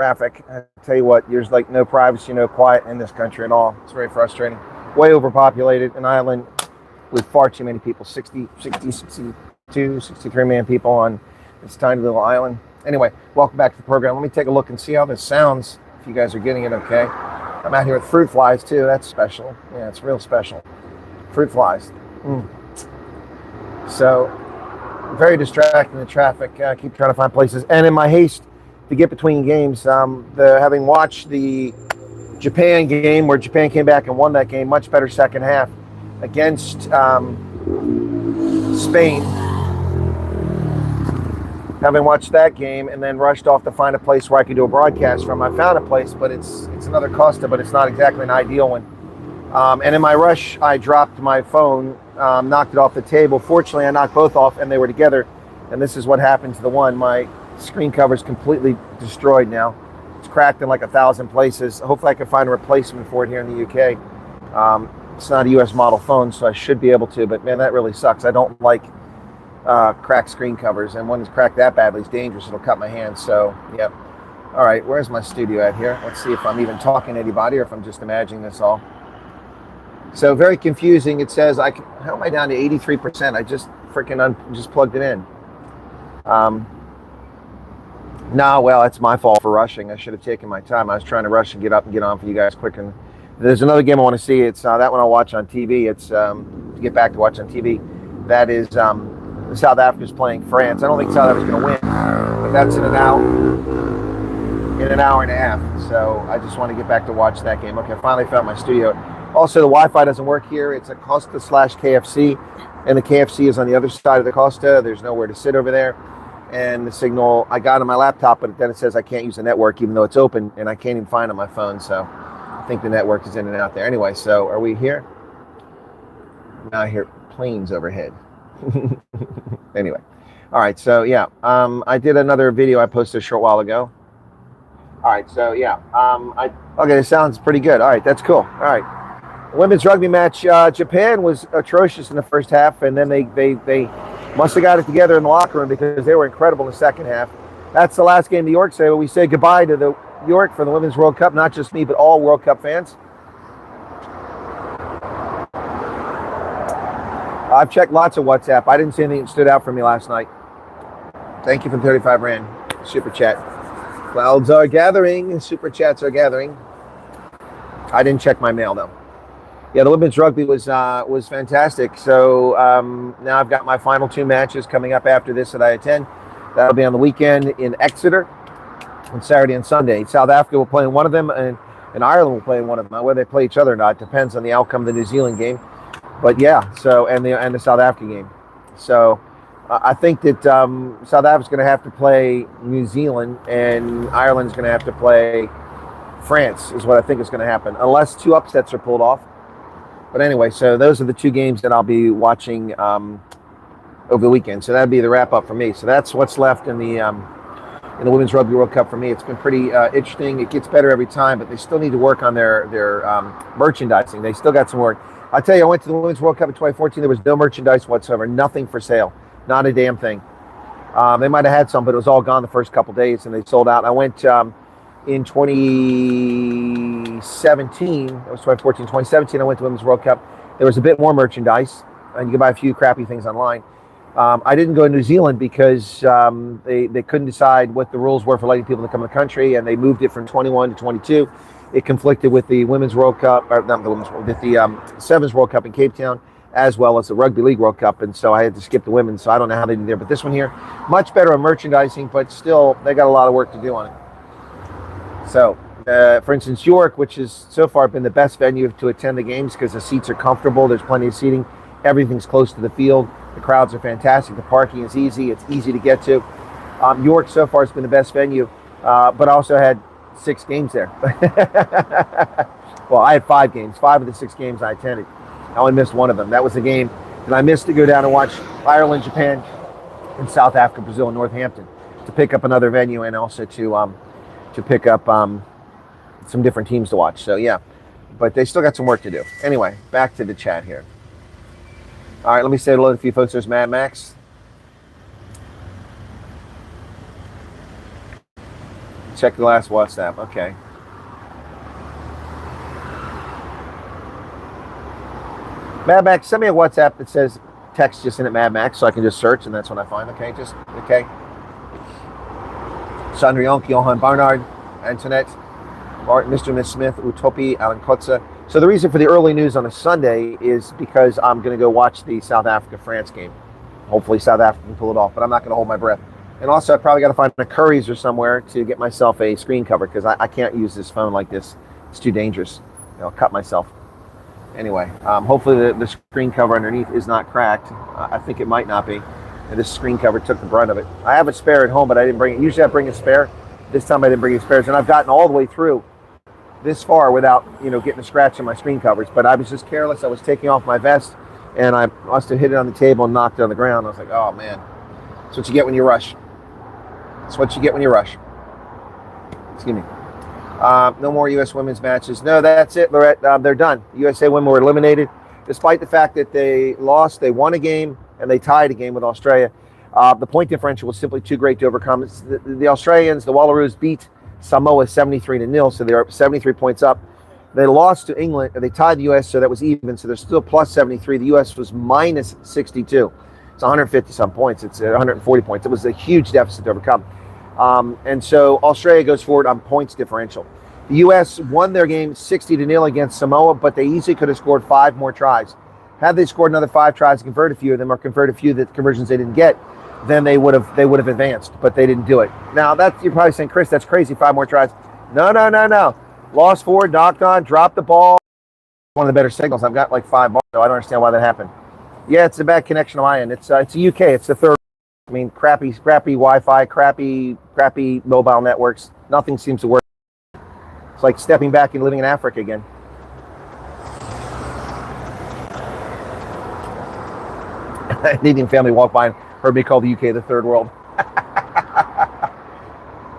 traffic. I tell you what, there's like no privacy, no quiet in this country at all. It's very frustrating. Way overpopulated, an island with far too many people, 60, 62, 63 million people on this tiny little island. Anyway, welcome back to the program. Let me take a look and see how this sounds, if you guys are getting it okay. I'm out here with fruit flies too. That's special. Yeah, it's real special. Fruit flies. So, very distracting, the traffic. Keep trying to find places. And in my haste to get between games, having watched the Japan game where Japan came back and won that game, much better second half against Spain. Having watched that game and then rushed off to find a place where I could do a broadcast from, I found a place, but it's another Costa, but it's not exactly an ideal one. And in my rush, I dropped my phone, knocked it off the table. Fortunately, I knocked both off and they were together. And this is what happened to the one. My screen cover is completely destroyed now. It's cracked in like 1,000 places. Hopefully I can find a replacement for it here in the UK. It's not a US model phone, so I should be able to, but man, that really sucks. I don't like cracked screen covers, and when it's cracked that badly, it's dangerous. It'll cut my hand. So, yep. All right, where's my studio at here? Let's see if I'm even talking to anybody or if I'm just imagining this all. So very confusing. It says how am I down to 83%? I just freaking just plugged it in. No, well, it's my fault for rushing. I should have taken my time. I was trying to rush and get up and get on for you guys quick. And there's another game I want to see. It's that one I'll watch on TV. It's to get back to watch on TV. That is South Africa's playing France. I don't think South Africa's going to win, but that's in an hour and a half. So I just want to get back to watch that game. Okay, I finally found my studio. Also, the Wi-Fi doesn't work here. It's a Costa/KFC, and the KFC is on the other side of the Costa. There's nowhere to sit over there. And the signal I got on my laptop, but then it says I can't use the network even though it's open, and I can't even find it on my phone. So I think the network is in and out there. Anyway, so are we here? Now I hear planes overhead. Anyway, all right, so yeah, I did another video I posted a short while ago. All right, so yeah, okay, it sounds pretty good. All right, that's cool. All right, women's rugby match. Japan was atrocious in the first half, and then they must have got it together in the locker room because they were incredible in the second half. That's the last game New York say. We say goodbye to the York for the Women's World Cup. Not just me, but all World Cup fans. I've checked lots of WhatsApp. I didn't see anything that stood out for me last night. Thank you for 35 Rand. Super chat. Clouds are gathering. Super chats are gathering. I didn't check my mail, though. Yeah, the women's rugby was fantastic. So now I've got my final 2 matches coming up after this that I attend. That'll be on the weekend in Exeter on Saturday and Sunday. South Africa will play in one of them, and Ireland will play in one of them. Whether they play each other or not depends on the outcome of the New Zealand game. But yeah, so and the South Africa game. So I think that South Africa's going to have to play New Zealand, and Ireland's going to have to play France. Is what I think is going to happen, unless 2 upsets are pulled off. But anyway, so those are the 2 games that I'll be watching over the weekend. So that'd be the wrap up for me. So that's what's left in the Women's Rugby World Cup for me. It's been pretty interesting. It gets better every time, but they still need to work on their merchandising. They still got some work. I tell you, I went to the Women's World Cup in 2014. There was no merchandise whatsoever, nothing for sale, not a damn thing. They might have had some, but it was all gone the first couple days, and they sold out. I went in 2017. It was 2014, 2017. I went to Women's World Cup. There was a bit more merchandise, and you could buy a few crappy things online. I didn't go to New Zealand because they couldn't decide what the rules were for letting people to come to the country, and they moved it from 21 to 22. It conflicted with the Women's World Cup, or not the Women's World, with the Sevens World Cup in Cape Town, as well as the Rugby League World Cup, and so I had to skip the women's, so I don't know how they did there. But this one here, much better on merchandising, but still, they got a lot of work to do on it. So, for instance, York, which has so far been the best venue to attend the games because the seats are comfortable, there's plenty of seating, everything's close to the field, the crowds are fantastic, the parking is easy, it's easy to get to. York so far has been the best venue, but also had 6 games there. Well, I had 5 games. 5 of the 6 games I attended. I only missed one of them. That was the game that I missed to go down and watch Ireland, Japan, and South Africa, Brazil, and Northampton to pick up another venue and also to pick up some different teams to watch. So yeah, but they still got some work to do. Anyway, back to the chat here. All right, let me say hello to a few folks. There's Mad Max. check the last WhatsApp. Okay. Mad Max, send me a WhatsApp that says text just in at Mad Max so I can just search and that's what I find. Okay, just, okay. Sandra Yonk, Johan Barnard, Antoinette, Mr. and Miss Smith, Utopi, Alan Kotza. So the reason for the early news on a Sunday is because I'm going to go watch the South Africa-France game. Hopefully South Africa can pull it off, but I'm not going to hold my breath. And also I probably got to find a Curry's or somewhere to get myself a screen cover because I can't use this phone like this. It's too dangerous. I'll cut myself. Anyway, hopefully the screen cover underneath is not cracked. I think it might not be. And this screen cover took the brunt of it. I have a spare at home, but I didn't bring it. Usually I bring a spare. This time I didn't bring any spares. And I've gotten all the way through this far without, getting a scratch on my screen covers. But I was just careless. I was taking off my vest, and I must have hit it on the table and knocked it on the ground. I was like, oh, man. That's what you get when you rush. That's what you get when you rush. Excuse me. No more U.S. women's matches. No, that's it, Lorette. They're done. USA women were eliminated. Despite the fact that they lost, they won a game, and they tied a game with Australia. The point differential was simply too great to overcome. The Australians, the Wallaroos, beat Samoa 73-0, so they're 73 points up. They lost to England, they tied the U.S., so that was even, so they're still plus 73. The U.S. was minus 62. It's 150-some points. It's 140 points. It was a huge deficit to overcome. And so Australia goes forward on points differential. The U.S. won their game 60-0 against Samoa, but they easily could have scored 5 more tries. Had they scored another 5 tries, converted a few of them, or converted a few that conversions they didn't get, then they would have advanced, but they didn't do it. Now you're probably saying, Chris, that's crazy, 5 more tries. No. Lost forward, knocked on, dropped the ball. One of the better signals. I've got like 5 balls, so I don't understand why that happened. Yeah, it's a bad connection on my end. It's the UK. It's the third. I mean, crappy Wi-Fi, crappy mobile networks. Nothing seems to work. It's like stepping back and living in Africa again. An Indian family walked by and heard me call the UK the third world.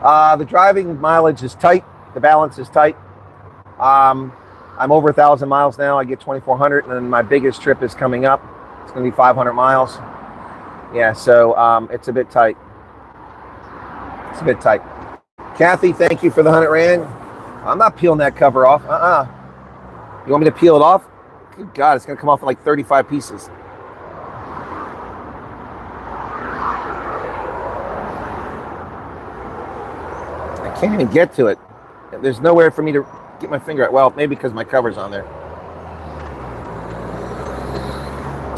The driving mileage is tight. The balance is tight. I'm over 1,000 miles now. I get 2,400, and then my biggest trip is coming up. It's going to be 500 miles. Yeah, so it's a bit tight. It's a bit tight. Kathy, thank you for the 100 Rand. I'm not peeling that cover off. You want me to peel it off? Good God, it's going to come off in like 35 pieces. I can't even get to it. There's nowhere for me to get my finger at. Well, maybe because my cover's on there.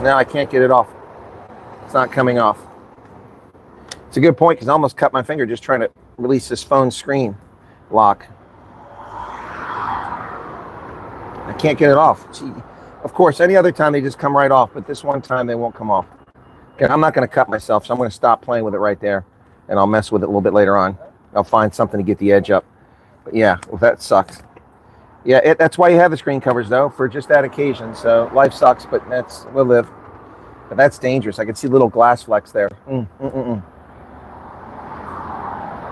No, I can't get it off. It's not coming off. It's a good point because I almost cut my finger just trying to release this phone screen lock. I can't get it off. Gee. Of course, any other time they just come right off, but this one time they won't come off. Okay, I'm not going to cut myself, so I'm going to stop playing with it right there, and I'll mess with it a little bit later on. I'll find something to get the edge up. But yeah, well, that sucks. Yeah, that's why you have the screen covers, though, for just that occasion. So life sucks, but we'll live. But that's dangerous. I can see little glass flecks there.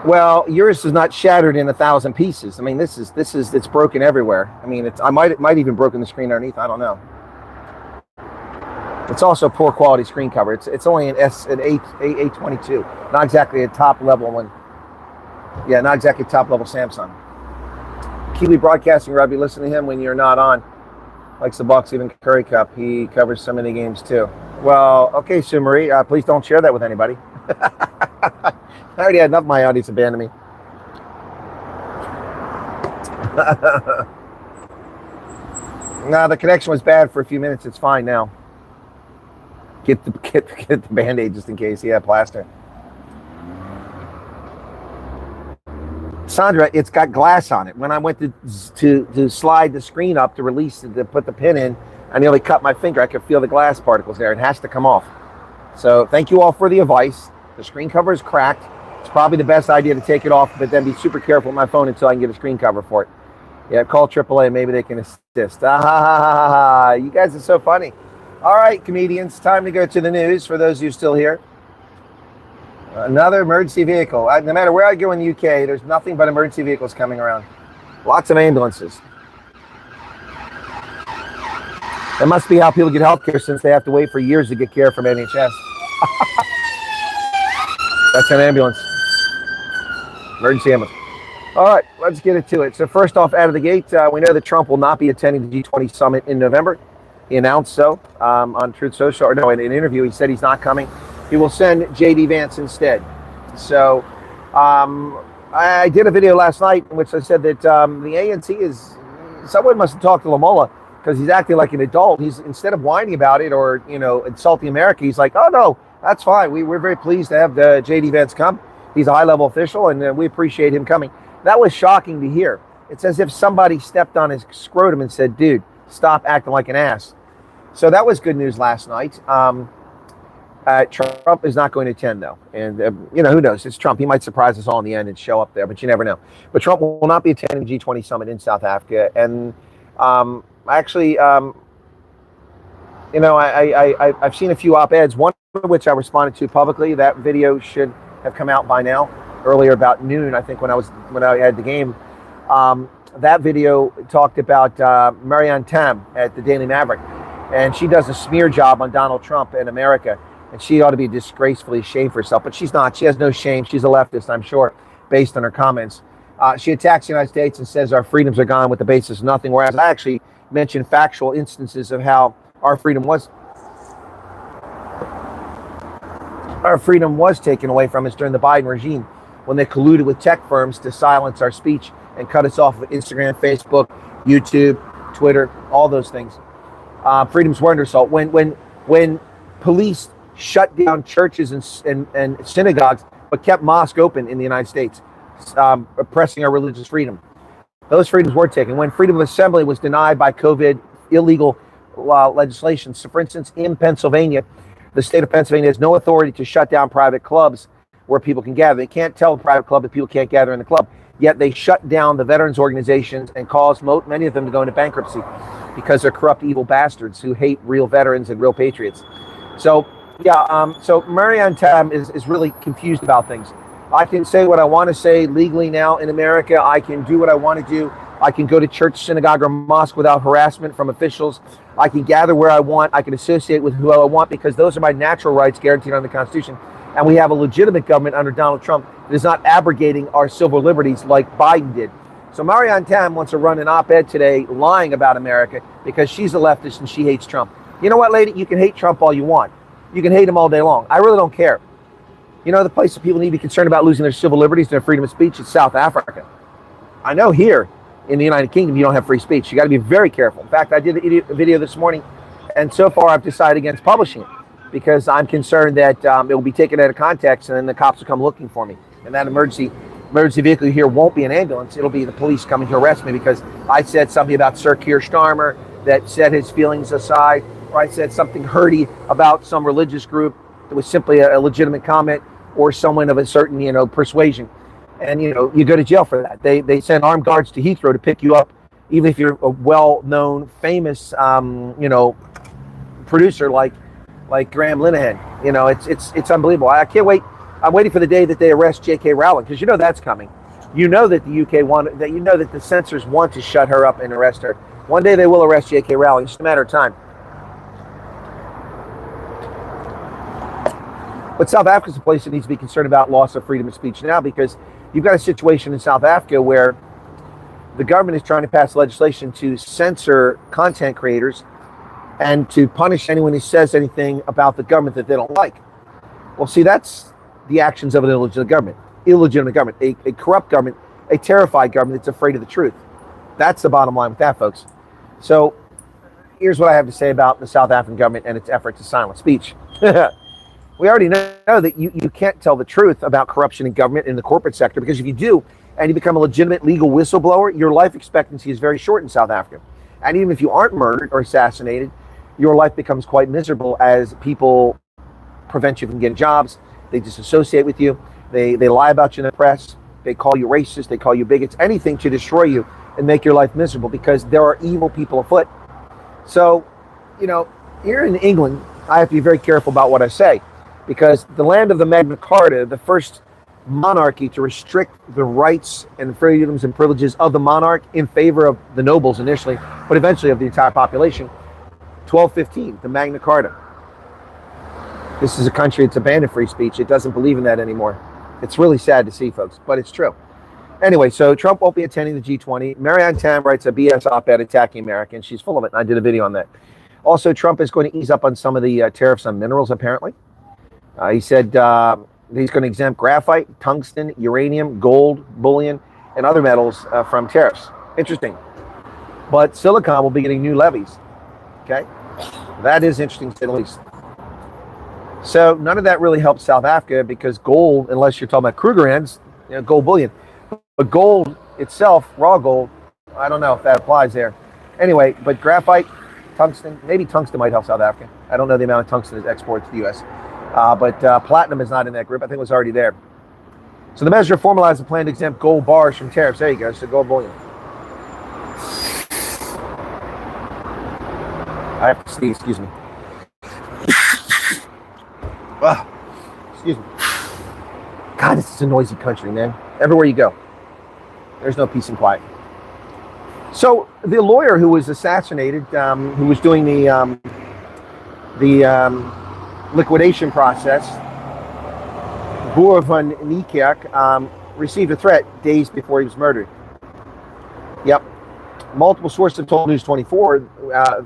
Well, yours is not shattered in 1,000 pieces. I mean, it's broken everywhere. I mean, it might even broken the screen underneath. I don't know. It's also poor quality screen cover. It's only an A22, not exactly a top level one. Yeah, not exactly top level Samsung. Kiwi Broadcasting Rugby, listen to him when you're not on. Likes the Bucks, even Curry Cup. He covers so many games too. Well, okay, Sue Marie, please don't share that with anybody. I already had enough of my audience abandon me. No, the connection was bad for a few minutes. It's fine now. Get the Band-Aid just in case. Yeah, plaster. Sandra, it's got glass on it. When I went to slide the screen up to release it, to put the pin in, I nearly cut my finger. I could feel the glass particles there. It has to come off. So thank you all for the advice. The screen cover is cracked. It's probably the best idea to take it off, but then be super careful with my phone until I can get a screen cover for it. Yeah, call AAA. Maybe they can assist. You guys are so funny. All right, comedians, time to go to the news for those of you still here. Another emergency vehicle. No matter where I go in the UK, there's nothing but emergency vehicles coming around. Lots of ambulances. That must be how people get health care, since they have to wait for years to get care from NHS. That's an ambulance. Emergency ambulance. All right, let's get into it. So first off, out of the gate, we know that Trump will not be attending the G20 summit in November. He announced so on Truth Social, or no, in an interview, he said he's not coming. He will send J.D. Vance instead. So I did a video last night in which I said that the ANC is, someone must have talked to Lamola because he's acting like an adult. He's, instead of whining about it or, you know, insulting America, he's like, oh no, that's fine. We're very pleased to have the J.D. Vance come. He's a high-level official, and we appreciate him coming. That was shocking to hear. It's as if somebody stepped on his scrotum and said, dude, stop acting like an ass. So that was good news last night. Trump is not going to attend, though. And, you know, who knows? It's Trump. He might surprise us all in the end and show up there, but you never know. But Trump will not be attending the G20 summit in South Africa. And actually, you know, I've seen a few op-eds, one of which I responded to publicly. That video should have come out by now, earlier about noon, I think, when I had the game. That video talked about Marianne Tam at the Daily Maverick, and she does a smear job on Donald Trump in America, and she ought to be disgracefully ashamed for herself, but she's not. She has no shame. She's a leftist, I'm sure, based on her comments. She attacks the United States and says our freedoms are gone with the basis of nothing, whereas I actually mentioned factual instances of how our freedom was taken away from us during the Biden regime, when they colluded with tech firms to silence our speech and cut us off of Instagram, Facebook, YouTube, Twitter, all those things. Freedoms were under assault. When police shut down churches and synagogues, but kept mosques open in the United States, oppressing our religious freedom. Those freedoms were taken. When freedom of assembly was denied by COVID illegal legislation. So, for instance, in Pennsylvania, the state of Pennsylvania has no authority to shut down private clubs where people can gather. They can't tell a private club that people can't gather in the club. Yet they shut down the veterans organizations and caused many of them to go into bankruptcy because they're corrupt, evil bastards who hate real veterans and real patriots. So, yeah, so Marianne Tam is really confused about things. I can say what I want to say legally now in America. I can do what I want to do. I can go to church, synagogue, or mosque without harassment from officials. I can gather where I want. I can associate with who I want because those are my natural rights guaranteed under the Constitution. And we have a legitimate government under Donald Trump that is not abrogating our civil liberties like Biden did. So Marianne Tam wants to run an op-ed today lying about America because she's a leftist and she hates Trump. You know what, lady? You can hate Trump all you want. You can hate him all day long. I really don't care. You know, the place that people need to be concerned about losing their civil liberties and their freedom of speech is South Africa. I know here in the United Kingdom you don't have free speech. You got to be very careful. In fact, I did a video this morning, and so far I've decided against publishing it because I'm concerned that it will be taken out of context and then the cops will come looking for me. And that emergency vehicle here won't be an ambulance. It'll be the police coming to arrest me because I said something about Sir Keir Starmer that set his feelings aside, or I said something hurty about some religious group that was simply a legitimate comment, or someone of a certain, you know, persuasion. And, you know, you go to jail for that. They send armed guards to Heathrow to pick you up, even if you're a well-known, famous, you know, producer like Graham Linehan. You know, it's unbelievable. I can't wait. I'm waiting for the day that they arrest J.K. Rowling, because you know that's coming. You know that the UK you know that the censors want to shut her up and arrest her. One day they will arrest J.K. Rowling. It's just a matter of time. But South Africa's a place that needs to be concerned about loss of freedom of speech now, because you've got a situation in South Africa where the government is trying to pass legislation to censor content creators and to punish anyone who says anything about the government that they don't like. Well, see, that's the actions of an illegitimate government, a corrupt government, a terrified government that's afraid of the truth. That's the bottom line with that, folks. So here's what I have to say about the South African government and its effort to silence speech. We already know that you can't tell the truth about corruption in government in the corporate sector, because if you do and you become a legitimate legal whistleblower, your life expectancy is very short in South Africa. And even if you aren't murdered or assassinated, your life becomes quite miserable as people prevent you from getting jobs. They disassociate with you. They lie about you in the press. They call you racist. They call you bigots. Anything to destroy you and make your life miserable, because there are evil people afoot. So, you know, here in England, I have to be very careful about what I say, because the land of the Magna Carta, the first monarchy to restrict the rights and freedoms and privileges of the monarch in favor of the nobles initially, but eventually of the entire population, 1215, the Magna Carta. This is a country that's abandoned free speech. It doesn't believe in that anymore. It's really sad to see, folks, but it's true. Anyway, so Trump won't be attending the G20. Marianne Tam writes a BS op-ed attacking Americans. She's full of it, and I did a video on that. Also, Trump is going to ease up on some of the tariffs on minerals, apparently. He said he's going to exempt graphite, tungsten, uranium, gold, bullion, and other metals from tariffs. Interesting. But silicon will be getting new levies. Okay? That is interesting to say the least. So none of that really helps South Africa because gold, unless you're talking about Krugerrands, gold bullion. But gold itself, raw gold, I don't know if that applies there. Anyway, but graphite, tungsten, maybe tungsten might help South Africa. I don't know the amount of tungsten is exported to the U.S. But platinum is not in that group. I think it was already there. So the measure formalized a plan to exempt gold bars from tariffs. There you go. So gold bullion. I have to sneeze. Excuse me. Excuse me. God, this is a noisy country, man. Everywhere you go, there's no peace and quiet. So the lawyer who was assassinated, who was doing the liquidation process, Boer van Niekerk, received a threat days before he was murdered. Yep. Multiple sources have told News 24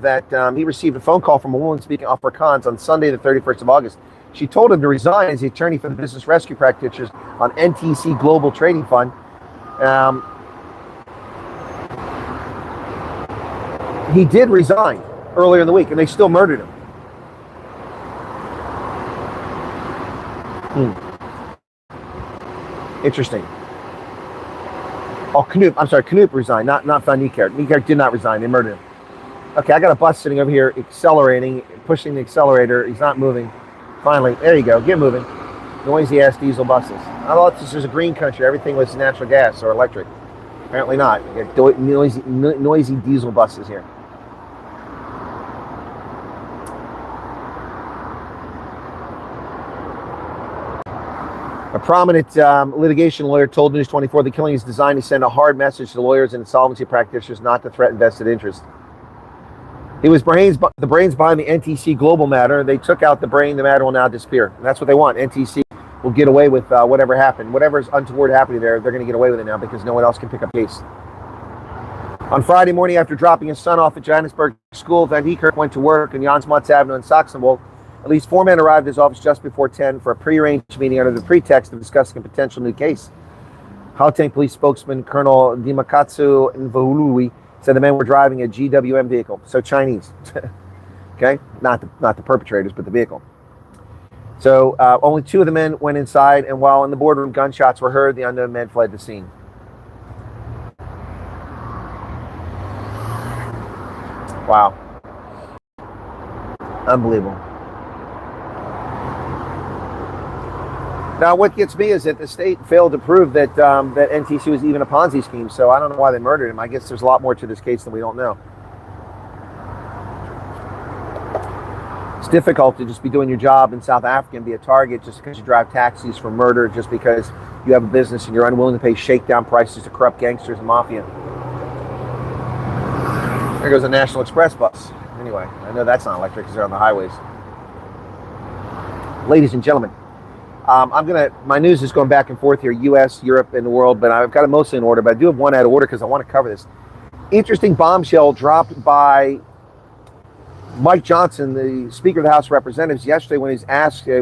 that he received a phone call from a woman speaking Afrikaans on Sunday, the 31st of August. She told him to resign as the attorney for the business rescue practitioners on NTC Global Trading Fund. He did resign earlier in the week, and they still murdered him. Interesting. Oh, Knoop resigned, not Van Niekerk. Niekerk did not resign. They murdered him. Okay, I got a bus sitting over here accelerating, pushing the accelerator. He's not moving. Finally, there you go. Get moving. Noisy ass diesel buses. I thought this was a green country. Everything was natural gas or electric. Apparently not. You got noisy diesel buses here. A prominent litigation lawyer told News 24 the killing is designed to send a hard message to lawyers and insolvency practitioners not to threaten vested interests. He was the brains behind the NTC Global matter. They took out the brain. The matter will now disappear. And that's what they want. NTC will get away with whatever happened. Whatever's untoward happening there, they're going to get away with it now because no one else can pick up the case. On Friday morning, after dropping his son off at Johannesburg School, Van Niekerk went to work in Jansmats Avenue in Saxonwold. At least 4 men arrived at his office just before 10 for a prearranged meeting under the pretext of discussing a potential new case. Gauteng police spokesman Colonel Dimakatsu Nvahului said the men were driving a GWM vehicle, so Chinese. Okay, not the perpetrators, but the vehicle. So only 2 of the men went inside, and while in the boardroom, gunshots were heard. The unknown men fled the scene. Wow, unbelievable. Now, what gets me is that the state failed to prove that that NTC was even a Ponzi scheme. So I don't know why they murdered him. I guess there's a lot more to this case than we don't know. It's difficult to just be doing your job in South Africa and be a target just because you drive taxis for murder, just because you have a business and you're unwilling to pay shakedown prices to corrupt gangsters and mafia. There goes a National Express bus. Anyway, I know that's not electric because they're on the highways. Ladies and gentlemen, my news is going back and forth here, U.S., Europe, and the world, but I've got it mostly in order, but I do have one out of order because I want to cover this. Interesting bombshell dropped by Mike Johnson, the Speaker of the House of Representatives, yesterday when he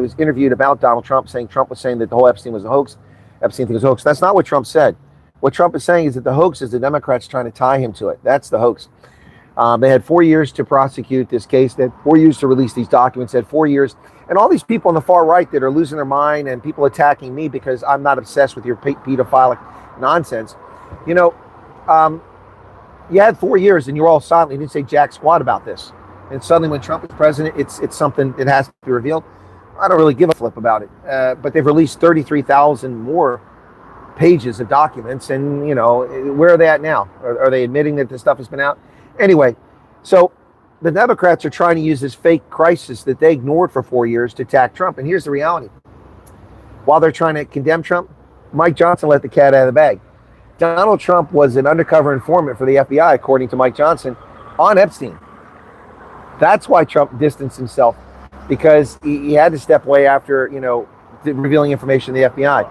was interviewed about Donald Trump, saying Trump was saying that the whole Epstein was a hoax. Epstein thing was a hoax. That's not what Trump said. What Trump is saying is that the hoax is the Democrats trying to tie him to it. That's the hoax. They had 4 years to prosecute this case. They had 4 years to release these documents. They had 4 years. And all these people on the far right that are losing their mind and people attacking me because I'm not obsessed with your pedophilic nonsense. You know, you had 4 years and you were all silent. You didn't say jack squat about this. And suddenly when Trump is president, it's something that has to be revealed. I don't really give a flip about it. But they've released 33,000 more pages of documents. And, you know, where are they at now? Are they admitting that this stuff has been out? Anyway, so the Democrats are trying to use this fake crisis that they ignored for 4 years to attack Trump. And here's the reality. While they're trying to condemn Trump, Mike Johnson let the cat out of the bag. Donald Trump was an undercover informant for the FBI, according to Mike Johnson, on Epstein. That's why Trump distanced himself, because he had to step away after, you know, revealing information to the FBI.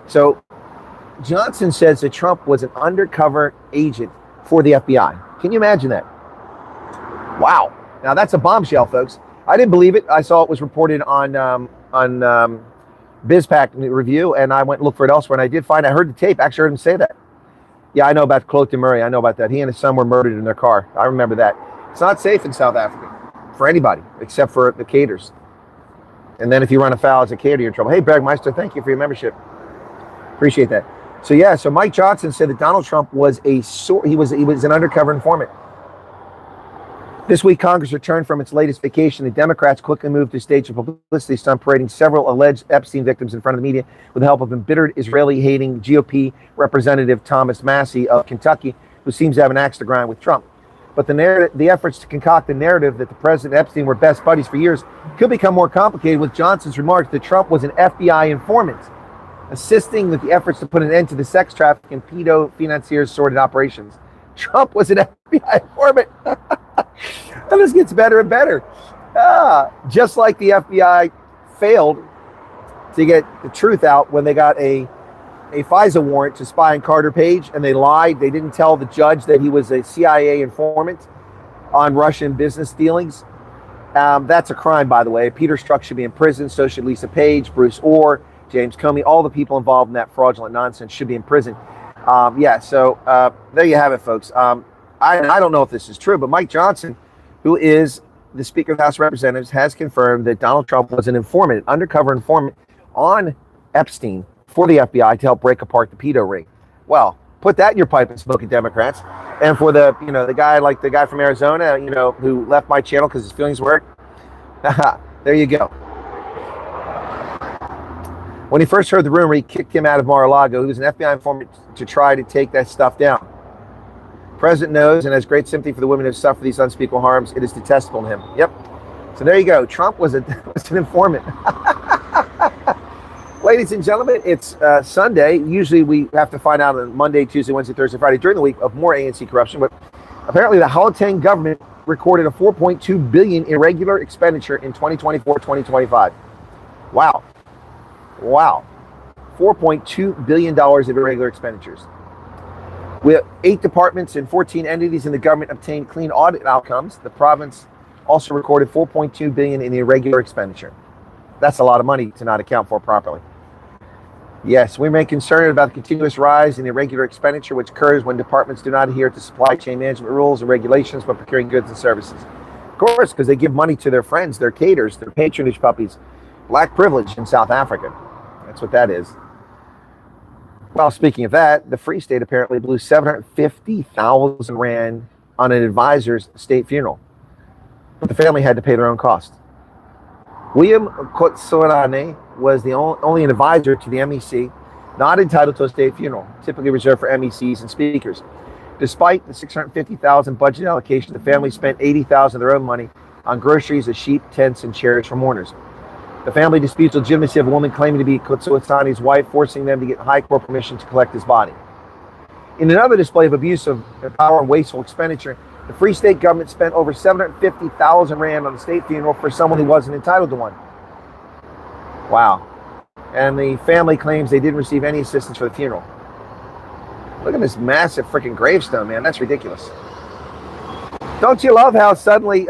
So Johnson says that Trump was an undercover agent for the FBI. Can you imagine that? Wow. Now that's a bombshell, folks. I didn't believe it. I saw it was reported on BizPack Review, and I went and looked for it elsewhere, and I did find, I heard the tape. Actually heard him say that. Yeah, I know about Cloaked and Murray. I know about that. He and his son were murdered in their car. I remember that. It's not safe in South Africa for anybody except for the caters. And then if you run afoul as a caterer, you're in trouble. Hey, Bergmeister, thank you for your membership. Appreciate that. So yeah, so Mike Johnson said that Donald Trump was he was an undercover informant. This week, Congress returned from its latest vacation. The Democrats quickly moved to stage a publicity stunt, parading several alleged Epstein victims in front of the media with the help of embittered Israeli-hating GOP Representative Thomas Massie of Kentucky, who seems to have an axe to grind with Trump. But the efforts to concoct the narrative that the President and Epstein were best buddies for years could become more complicated with Johnson's remarks that Trump was an FBI informant, assisting with the efforts to put an end to the sex trafficking and pedo financiers' sordid operations. Trump was an FBI informant. And this gets better and better. Just like the FBI failed to get the truth out when they got a FISA warrant to spy on Carter Page, and they lied. They didn't tell the judge that he was a CIA informant on Russian business dealings. That's a crime, by the way. Peter Strzok should be in prison. So should Lisa Page, Bruce Orr, James Comey. All the people involved in that fraudulent nonsense should be in prison. So there you have it, folks. I don't know if this is true, but Mike Johnson, who is the Speaker of the House of Representatives, has confirmed that Donald Trump was an informant, an undercover informant on Epstein for the FBI to help break apart the pedo ring. Well, put that in your pipe and smoke it, Democrats. And for the guy from Arizona, who left my channel because his feelings were hurt, there you go. When he first heard the rumor, he kicked him out of Mar-a-Lago. He was an FBI informant to try to take that stuff down. President knows and has great sympathy for the women who suffer these unspeakable harms. It is detestable to him. Yep. So there you go. Trump was an informant. Ladies and gentlemen, it's Sunday. Usually we have to find out on Monday, Tuesday, Wednesday, Thursday, Friday during the week of more ANC corruption. But apparently the Gauteng government recorded a $4.2 billion irregular expenditure in 2024-2025. Wow. $4.2 billion of irregular expenditures. With 8 departments and 14 entities in the government obtained clean audit outcomes, the province also recorded $4.2 billion in irregular expenditure. That's a lot of money to not account for properly. Yes, we remain concerned about the continuous rise in irregular expenditure, which occurs when departments do not adhere to supply chain management rules and regulations when procuring goods and services. Of course, because they give money to their friends, their caters, their patronage puppies. Black privilege in South Africa. That's what that is. Well, speaking of that, the Free State apparently blew 750,000 rand on an advisor's state funeral. But the family had to pay their own costs. William Kotsorane was the only an advisor to the MEC, not entitled to a state funeral, typically reserved for MECs and speakers. Despite the 650,000 budget allocation, the family spent 80,000 of their own money on groceries, a sheep, tents, and chairs for mourners. The family disputes the legitimacy of a woman claiming to be Kotsoasane's wife, forcing them to get high court permission to collect his body. In another display of abuse of power and wasteful expenditure, the Free State government spent over 750,000 rand on the state funeral for someone who wasn't entitled to one. Wow. And the family claims they didn't receive any assistance for the funeral. Look at this massive freaking gravestone, man. That's ridiculous. Don't you love how suddenly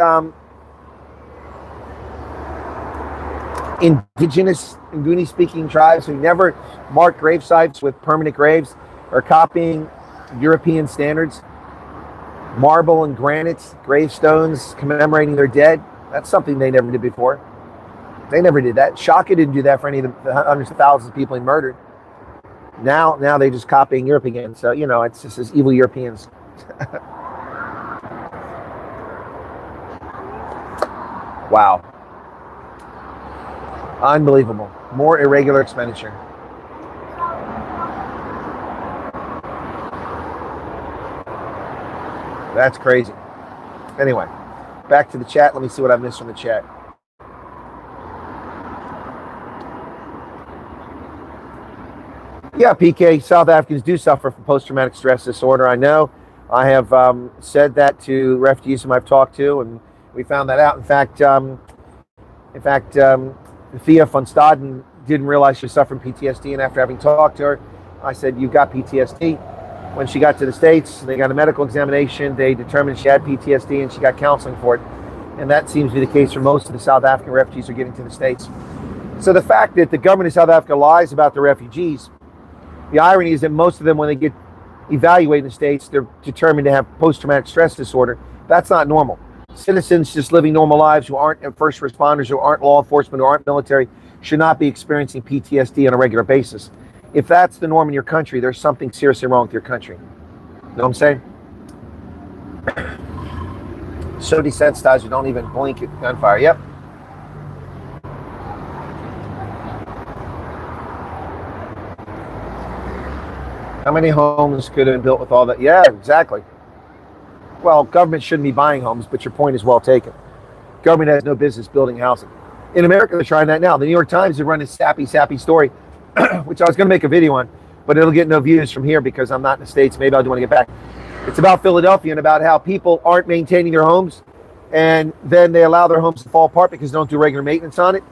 indigenous Nguni-speaking tribes who never mark grave sites with permanent graves are copying European standards? Marble and granite gravestones commemorating their dead. That's something they never did before. They never did that. Shaka didn't do that for any of the hundreds of thousands of people he murdered. Now they're just copying Europe again. So, it's just as evil Europeans. Wow. Unbelievable. More irregular expenditure. That's crazy. Anyway, back to the chat. Let me see what I missed from the chat. Yeah, PK, South Africans do suffer from post-traumatic stress disorder. I know. I have said that to refugees whom I've talked to, and we found that out. In fact, Thea van Staden didn't realize she was suffering PTSD, and after having talked to her, I said, you've got PTSD. When she got to the States, they got a medical examination. They determined she had PTSD and she got counseling for it. And that seems to be the case for most of the South African refugees who are getting to the States. So the fact that the government of South Africa lies about the refugees, the irony is that most of them, when they get evaluated in the States, they're determined to have post-traumatic stress disorder. That's not normal. Citizens just living normal lives who aren't first responders, who aren't law enforcement, who aren't military, should not be experiencing PTSD on a regular basis. If that's the norm in your country, there's something seriously wrong with your country. You know what I'm saying? So desensitized, you don't even blink at gunfire. Yep. How many homes could have been built with all that? Yeah, exactly. Well, government shouldn't be buying homes, but your point is well taken. Government has no business building housing. In America, they're trying that now. The New York Times is running a sappy story, which I was going to make a video on, but it'll get no views from here because I'm not in the States. Maybe I'll do want to get back. It's about Philadelphia and about how people aren't maintaining their homes, and then they allow their homes to fall apart because they don't do regular maintenance on it.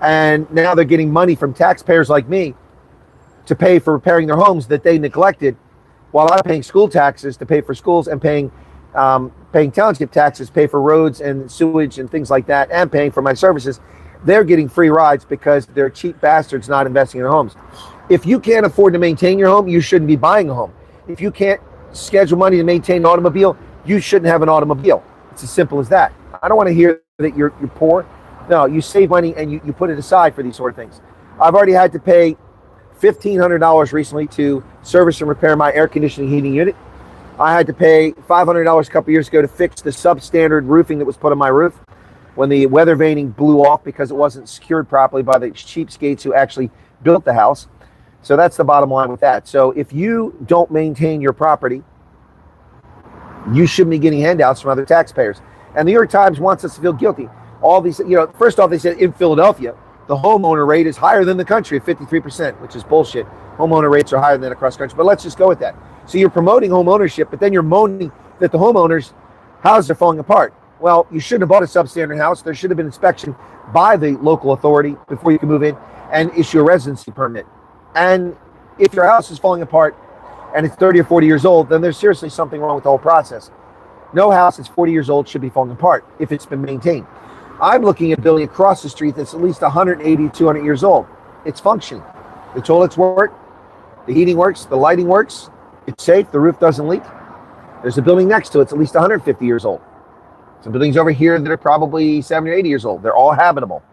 And now they're getting money from taxpayers like me to pay for repairing their homes that they neglected, while I'm paying school taxes to pay for schools and paying township taxes, pay for roads and sewage and things like that, and paying for my services. They're getting free rides because they're cheap bastards not investing in their homes. If you can't afford to maintain your home, you shouldn't be buying a home. If you can't schedule money to maintain an automobile, you shouldn't have an automobile. It's as simple as that. I don't want to hear that you're poor. No, you save money and you put it aside for these sort of things. I've already had to pay $1,500 recently to service and repair my air conditioning heating unit. I had to pay $500 a couple years ago to fix the substandard roofing that was put on my roof when the weather veining blew off because it wasn't secured properly by the cheapskates who actually built the house. So that's the bottom line with that. So if you don't maintain your property, you shouldn't be getting handouts from other taxpayers. And the New York Times wants us to feel guilty. All these, first off, they said in Philadelphia, the homeowner rate is higher than the country at 53%, which is bullshit. Homeowner rates are higher than across the country, but let's just go with that. So you're promoting home ownership, but then you're moaning that the homeowners' houses are falling apart. Well, you shouldn't have bought a substandard house. There should have been inspection by the local authority before you can move in and issue a residency permit. And if your house is falling apart and it's 30 or 40 years old, then there's seriously something wrong with the whole process. No house that's 40 years old should be falling apart if it's been maintained. I'm looking at a building across the street that's at least 180, 200 years old. It's functioning. The toilets work, the heating works, the lighting works, it's safe, the roof doesn't leak. There's a building next to it, it's at least 150 years old. Some buildings over here that are probably 70 or 80 years old. They're all habitable.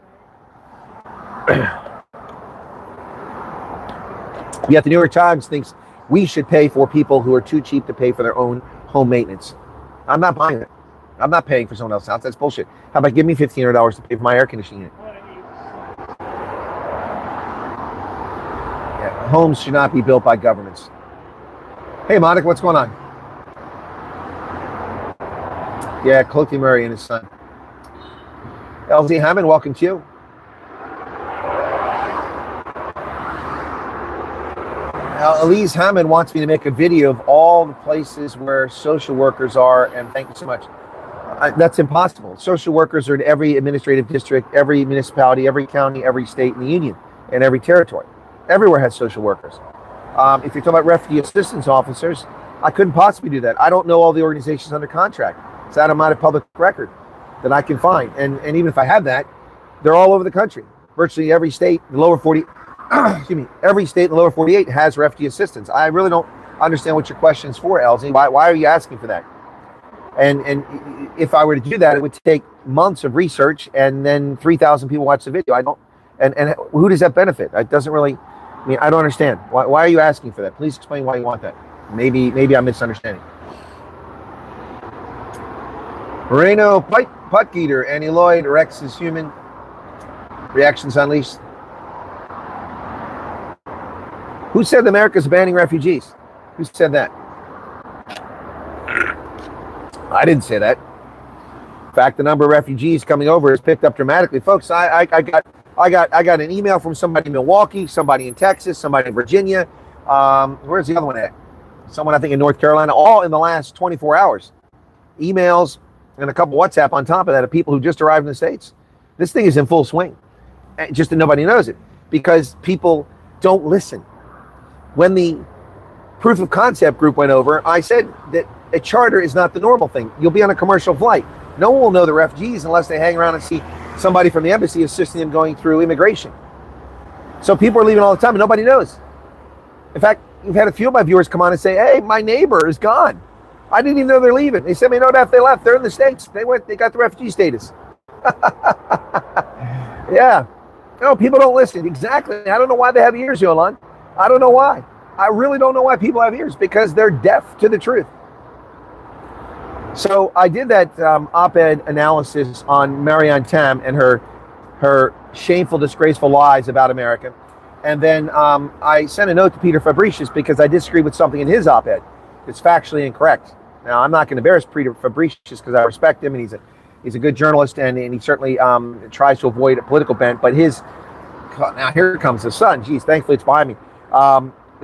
Yet the New York Times thinks we should pay for people who are too cheap to pay for their own home maintenance. I'm not buying it. I'm not paying for someone else's house. That's bullshit. How about give me $1,500 to pay for my air conditioning unit? Yeah, homes should not be built by governments. Hey, Monica, what's going on? Yeah, Clothy Murray and his son. LZ Hammond, welcome to you. Elise Hammond wants me to make a video of all the places where social workers are, and thank you so much. That's impossible. Social workers are in every administrative district, every municipality, every county, every state in the union, and every territory. Everywhere has social workers. If you're talking about refugee assistance officers, I couldn't possibly do that. I don't know all the organizations under contract. It's out of my public record that I can find. And even if I have that, they're all over the country. Virtually every state, the lower 40, every state in the lower 48 has refugee assistance. I really don't understand what your question is for, LZ. Why are you asking for that? And if I were to do that, it would take months of research, and then 3,000 people watch the video. I don't, and who does that benefit? It doesn't really, I don't understand. Why are you asking for that? Please explain why you want that. Maybe I'm misunderstanding. Moreno, Putgeeter, Annie Lloyd, Rex is human. Reactions unleashed. Who said America's banning refugees? Who said that? I didn't say that. In fact, the number of refugees coming over has picked up dramatically. Folks, I got an email from somebody in Milwaukee, somebody in Texas, somebody in Virginia. Where's the other one at? Someone I think in North Carolina, all in the last 24 hours. Emails and a couple WhatsApp on top of that of people who just arrived in the States. This thing is in full swing. Just that nobody knows it because people don't listen. When the proof of concept group went over, I said that a charter is not the normal thing. You'll be on a commercial flight. No one will know the refugees unless they hang around and see somebody from the embassy assisting them going through immigration. So people are leaving all the time and nobody knows. In fact, we've had a few of my viewers come on and say, hey, my neighbor is gone. I didn't even know they're leaving. They sent me a note after they left. They're in the States. They got the refugee status. Yeah. No, people don't listen. Exactly. I don't know why they have ears, Yolan. I don't know why. I really don't know why people have ears, because they're deaf to the truth. So I did that op-ed analysis on Marianne Tam and her shameful, disgraceful lies about America. And then I sent a note to Peter Fabricius because I disagreed with something in his op-ed. It's factually incorrect. Now, I'm not going to embarrass Peter Fabricius because I respect him, and he's a good journalist, and he certainly tries to avoid a political bent. But now here comes the sun. Geez, thankfully it's behind me.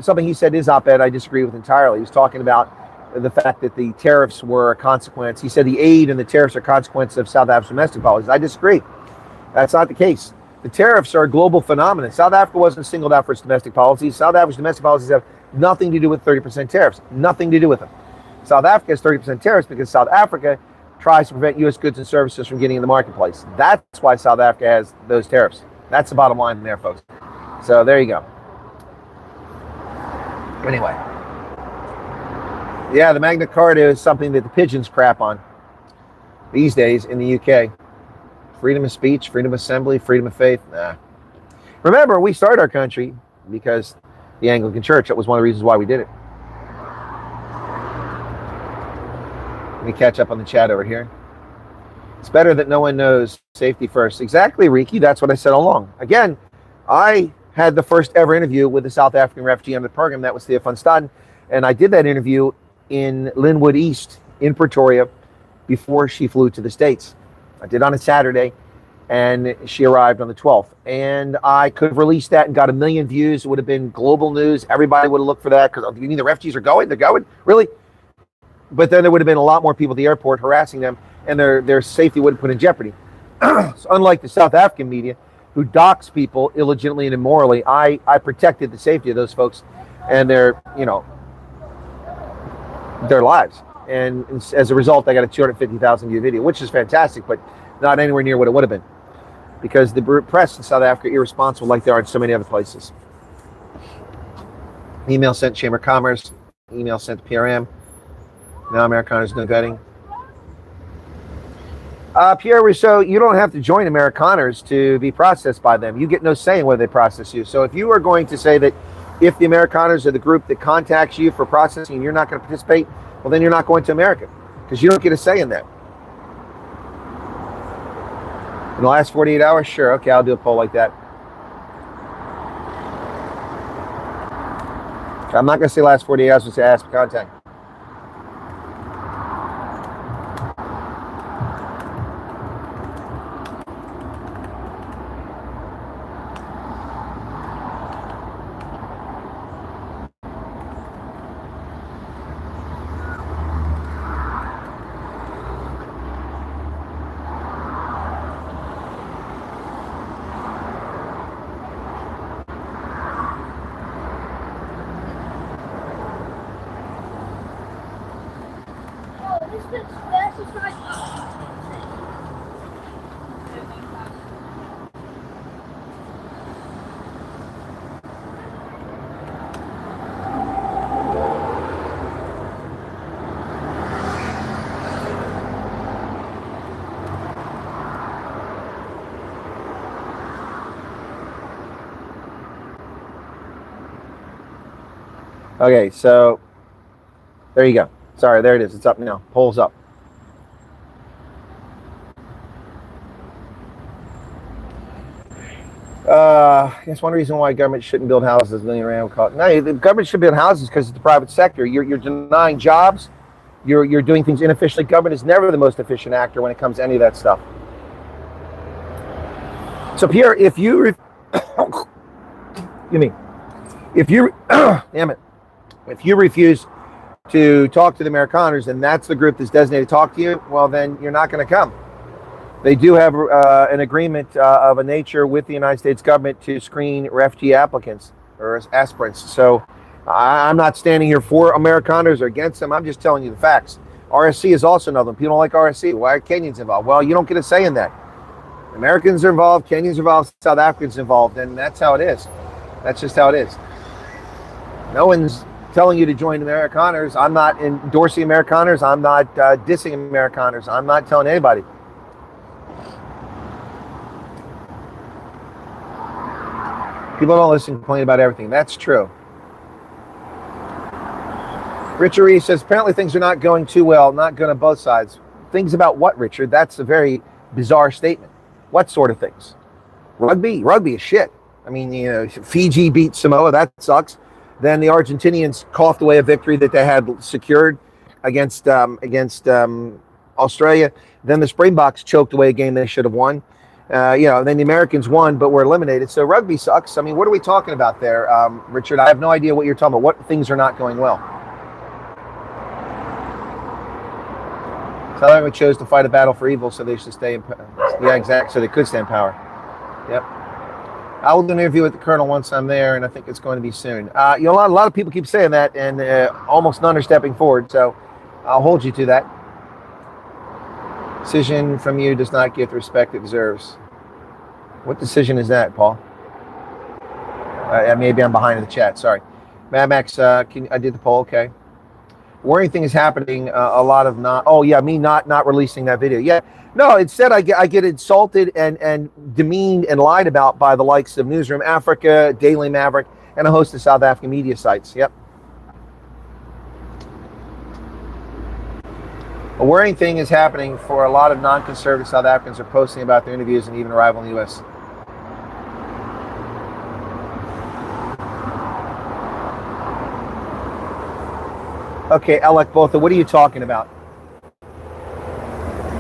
Something he said in his op-ed I disagree with entirely. He was talking about the fact that the tariffs were a consequence. He said the aid and the tariffs are a consequence of South Africa's domestic policies. I disagree. That's not the case. The tariffs are a global phenomenon. South Africa wasn't singled out for its domestic policies. South Africa's domestic policies have nothing to do with 30% tariffs. Nothing to do with them. South Africa has 30% tariffs because South Africa tries to prevent U.S. goods and services from getting in the marketplace. That's why South Africa has those tariffs. That's the bottom line there, folks. So there you go. Anyway. Yeah, the Magna Carta is something that the pigeons crap on these days in the UK. Freedom of speech, freedom of assembly, freedom of faith. Nah. Remember, we started our country because the Anglican Church, that was one of the reasons why we did it. Let me catch up on the chat over here. It's better that no one knows. Safety first. Exactly, Riki. That's what I said all along. Again, I had the first ever interview with a South African refugee on the program. That was Thea van Staden. And I did that interview in Linwood East in Pretoria before she flew to the States. I did on a Saturday, and she arrived on the 12th. And I could have released that and got 1 million views. It would have been global news. Everybody would have looked for that because, you mean the refugees are going? They're going? Really? But then there would have been a lot more people at the airport harassing them, and their safety would have put in jeopardy. So unlike the South African media, who docks people illegitimately and immorally, I protected the safety of those folks and their lives. And as a result, I got a 250,000 view video, which is fantastic, but not anywhere near what it would have been, because the press in South Africa are irresponsible like they are in so many other places. Email sent to Chamber of Commerce, email sent to PRM. Now Americaners no vetting. Pierre Rousseau, you don't have to join Americaners to be processed by them. You get no say in whether they process you. So if you are going to say that if the Americaners are the group that contacts you for processing and you're not going to participate, well, then you're not going to America, because you don't get a say in that. In the last 48 hours? Sure. Okay, I'll do a poll like that. I'm not going to say last 48 hours, I'll say ask for contact. Okay, so there you go. Sorry, there it is. It's up now. Poll's up. That's one reason why government shouldn't build houses. No, the government should build houses because it's the private sector. You're denying jobs. You're doing things inefficiently. Government is never the most efficient actor when it comes to any of that stuff. So Pierre, if you damn it. If you refuse to talk to the Amerikaners, and that's the group that's designated to talk to you, well, then you're not going to come. They do have an agreement of a nature with the United States government to screen refugee applicants or aspirants. So I'm not standing here for Amerikaners or against them. I'm just telling you the facts. RSC is also another one. People don't like RSC. Why are Kenyans involved? Well, you don't get a say in that. Americans are involved, Kenyans are involved, South Africans involved, and that's how it is. That's just how it is. No one's telling you to join Amerikaners. I'm not endorsing Amerikaners. I'm not dissing Amerikaners. I'm not telling anybody. People don't listen, complain about everything. That's true. Richard Reese says, apparently things are not going too well, not good on both sides. Things about what, Richard? That's a very bizarre statement. What sort of things? Rugby? Rugby is shit. I mean, you know, Fiji beat Samoa. That sucks. Then the Argentinians coughed away a victory that they had secured against Australia. Then the Springboks choked away a game they should have won. Then the Americans won, but were eliminated. So rugby sucks. I mean, what are we talking about there, Richard? I have no idea what you're talking about. What things are not going well? South Africa chose to fight a battle for evil, so they should stay in power. Yeah, exactly. So they could stay in power. Yep. I will do an interview with the Colonel once I'm there, and I think it's going to be soon. A lot of people keep saying that, and almost none are stepping forward. So I'll hold you to that. Decision from you does not get the respect it deserves. What decision is that, Paul? Maybe I'm behind in the chat. Sorry. Mad Max, I did the poll. Okay. Worrying thing is happening. A lot of me not releasing that video. Yeah. No, instead I get insulted and demeaned and lied about by the likes of Newsroom Africa, Daily Maverick, and a host of South African media sites. Yep. A worrying thing is happening for a lot of non-conservative South Africans are posting about their interviews and even arrival in the U.S. Okay, Alec Botha, what are you talking about?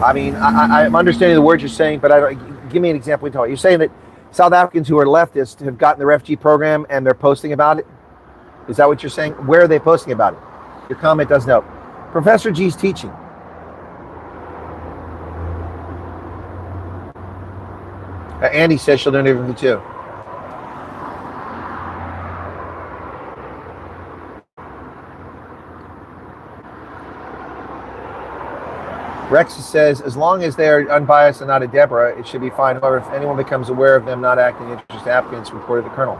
I mean, I'm understanding the words you're saying, but give me an example. You're saying that South Africans who are leftist have gotten the refugee program and they're posting about it? Is that what you're saying? Where are they posting about it? Your comment doesn't help. Professor G's teaching. Andy says she'll do an interview too. Rex says, as long as they are unbiased and not a Deborah, it should be fine. However, if anyone becomes aware of them not acting in interest applicants, reported the Colonel.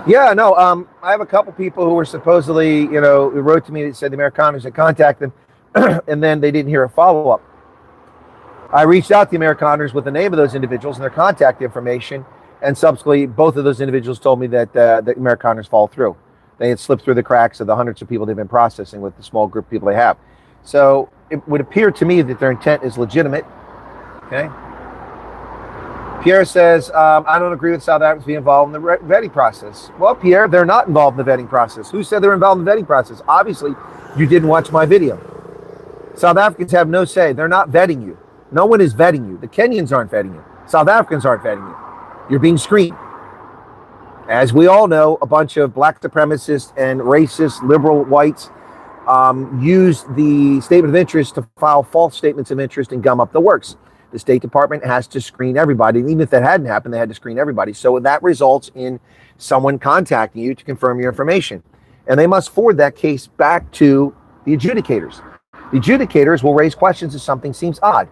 Yeah, no, I have a couple people who were supposedly, who wrote to me that said the Amerikaners had contacted them, and then they didn't hear a follow-up. I reached out to the Amerikaners with the name of those individuals and their contact information, and subsequently, both of those individuals told me that the Amerikaners fall through. They had slipped through the cracks of the hundreds of people they've been processing with the small group of people they have. So it would appear to me that their intent is legitimate. Okay. Pierre says, I don't agree with South Africans being involved in the vetting process. Well, Pierre, they're not involved in the vetting process. Who said they're involved in the vetting process? Obviously, you didn't watch my video. South Africans have no say. They're not vetting you. No one is vetting you. The Kenyans aren't vetting you. South Africans aren't vetting you. You're being screened. As we all know, a bunch of black supremacists and racist liberal whites use the statement of interest to file false statements of interest and gum up the works. The State Department has to screen everybody. And even if that hadn't happened, they had to screen everybody. So that results in someone contacting you to confirm your information. And they must forward that case back to the adjudicators. The adjudicators will raise questions if something seems odd.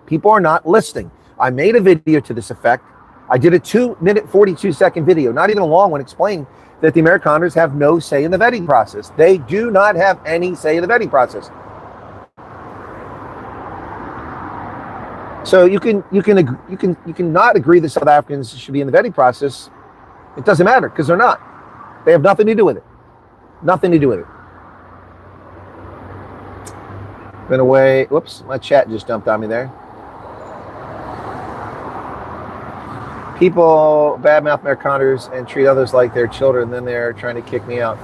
People are not listening. I made a video to this effect. I did a 2-minute, 42-second video, not even a long one, explaining that the Amerikaners have no say in the vetting process. They do not have any say in the vetting process. So you can not agree that South Africans should be in the vetting process. It doesn't matter because they're not. They have nothing to do with it. Nothing to do with it. Been away. Whoops, my chat just dumped on me there. People badmouth Amerikaners and treat others like their children, and then they're trying to kick me out.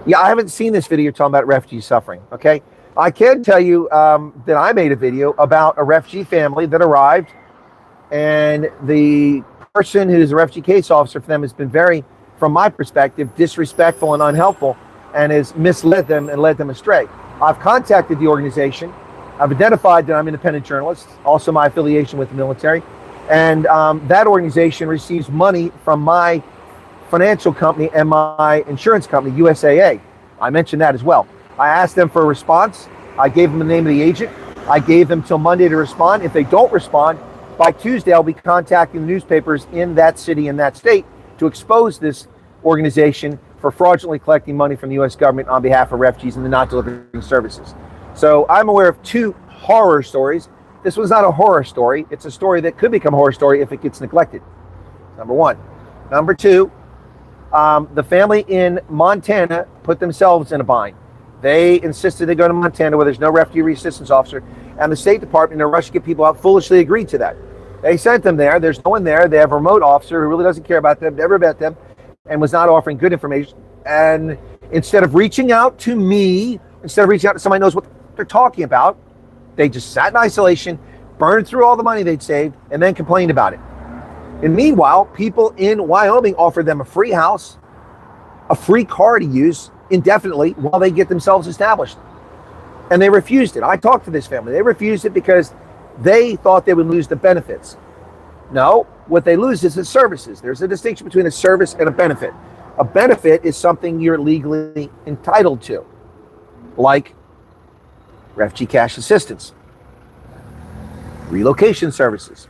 Yeah, I haven't seen this video talking about refugee suffering, okay? I can tell you that I made a video about a refugee family that arrived, and the person who's a refugee case officer for them has been very, from my perspective, disrespectful and unhelpful, and has misled them and led them astray. I've contacted the organization. I've identified that I'm an independent journalist, also my affiliation with the military, and that organization receives money from my financial company and my insurance company, USAA. I mentioned that as well. I asked them for a response. I gave them the name of the agent. I gave them till Monday to respond. If they don't respond, by Tuesday, I'll be contacting the newspapers in that city and that state to expose this organization for fraudulently collecting money from the U.S. government on behalf of refugees and the not delivering services. So I'm aware of 2 horror stories. This was not a horror story. It's a story that could become a horror story if it gets neglected. Number 1. Number 2, the family in Montana put themselves in a bind. They insisted they go to Montana where there's no refugee assistance officer, and the State Department, in a rush to get people out, foolishly agreed to that. They sent them there. There's no one there. They have a remote officer who really doesn't care about them, never met them, and was not offering good information. And instead of reaching out to me, instead of reaching out to somebody who knows what they're talking about, they just sat in isolation, burned through all the money they'd saved, and then complained about it. And meanwhile, people in Wyoming offered them a free house, a free car to use indefinitely while they get themselves established. And they refused it. I talked to this family. They refused it because they thought they would lose the benefits. No, what they lose is the services. There's a distinction between a service and a benefit. A benefit is something you're legally entitled to, like refugee cash assistance, relocation services,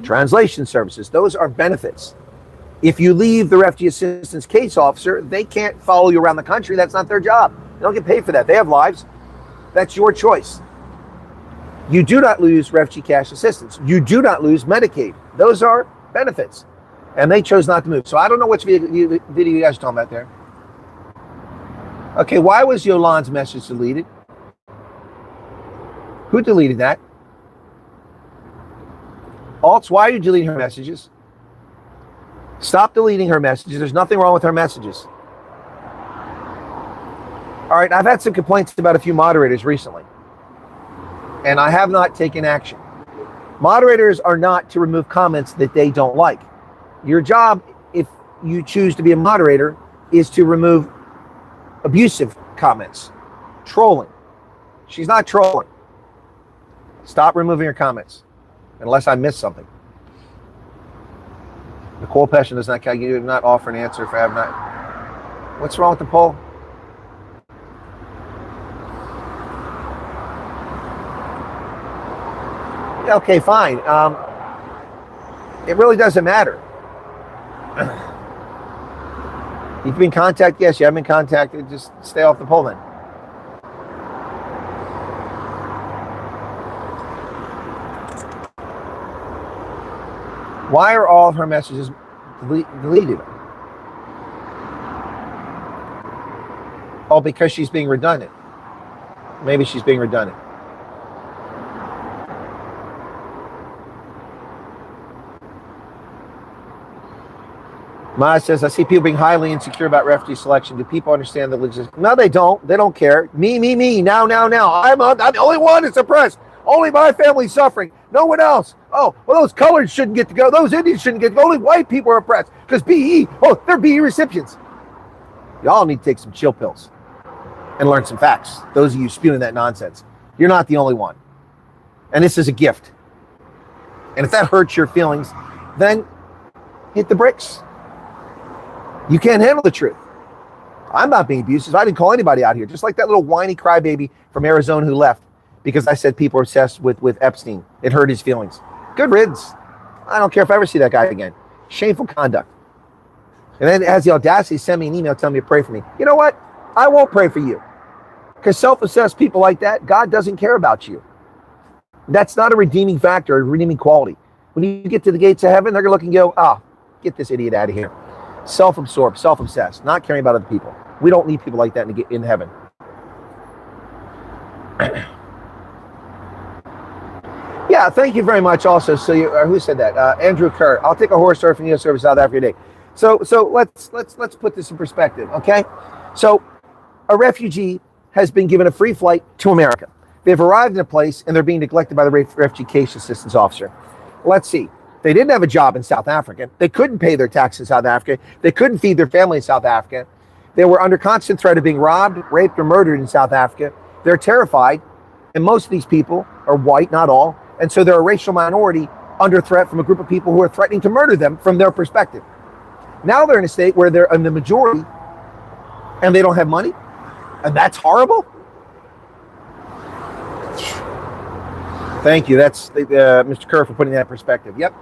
translation services. Those are benefits. If you leave the refugee assistance case officer, they can't follow you around the country. That's not their job. They don't get paid for that. They have lives. That's your choice. You do not lose refugee cash assistance. You do not lose Medicaid. Those are benefits. And they chose not to move. So I don't know which video you guys are talking about there. Okay, why was Yolande's message deleted? Who deleted that? Alts, why are you deleting her messages? Stop deleting her messages. There's nothing wrong with her messages. All right, I've had some complaints about a few moderators recently, and I have not taken action. Moderators are not to remove comments that they don't like. Your job, if you choose to be a moderator, is to remove abusive comments, trolling. She's not trolling. Stop removing her comments, unless I missed something. Nicole Peshin does not count. You did not offer an answer if I have not. What's wrong with the poll? Okay, fine. It really doesn't matter. You've been contacted? Yes, you haven't been contacted. Just stay off the poll then. Why are all of her messages deleted? Oh, because she's being redundant. Maybe she's being redundant. Maya says, I see people being highly insecure about refugee selection. Do people understand the logistics? No, they don't. They don't care. Me. Now. I'm the only one that's oppressed. Only my family's suffering. No one else. Oh, well, those coloreds shouldn't get to go. Those Indians shouldn't get to go. Only white people are oppressed because BE. Oh, they're BE recipients. Y'all need to take some chill pills and learn some facts. Those of you spewing that nonsense. You're not the only one. And this is a gift. And if that hurts your feelings, then hit the bricks. You can't handle the truth. I'm not being abusive. I didn't call anybody out here. Just like that little whiny crybaby from Arizona who left because I said people are obsessed with Epstein. It hurt his feelings. Good riddance. I don't care if I ever see that guy again. Shameful conduct. And then has the audacity to send me an email telling me to pray for me. You know what? I won't pray for you. Because self-obsessed people like that, God doesn't care about you. That's not a redeeming factor, a redeeming quality. When you get to the gates of heaven, they're going to look and go, get this idiot out of here. Self-absorbed, self-obsessed, not caring about other people. We don't need people like that in heaven. Yeah, thank you very much also. So who said that? Andrew Kerr. I'll take a horse story from the U.S. Service South Africa today. So let's put this in perspective, okay? So a refugee has been given a free flight to America. They've arrived in a place and they're being neglected by the refugee case assistance officer. Let's see. They didn't have a job in South Africa. They couldn't pay their taxes in South Africa. They couldn't feed their family in South Africa. They were under constant threat of being robbed, raped, or murdered in South Africa. They're terrified, and most of these people are white, not all, and so they're a racial minority under threat from a group of people who are threatening to murder them from their perspective. Now they're in a state where they're in the majority and they don't have money. And that's horrible. Thank you. That's Mr. Kerr for putting that in perspective. Yep.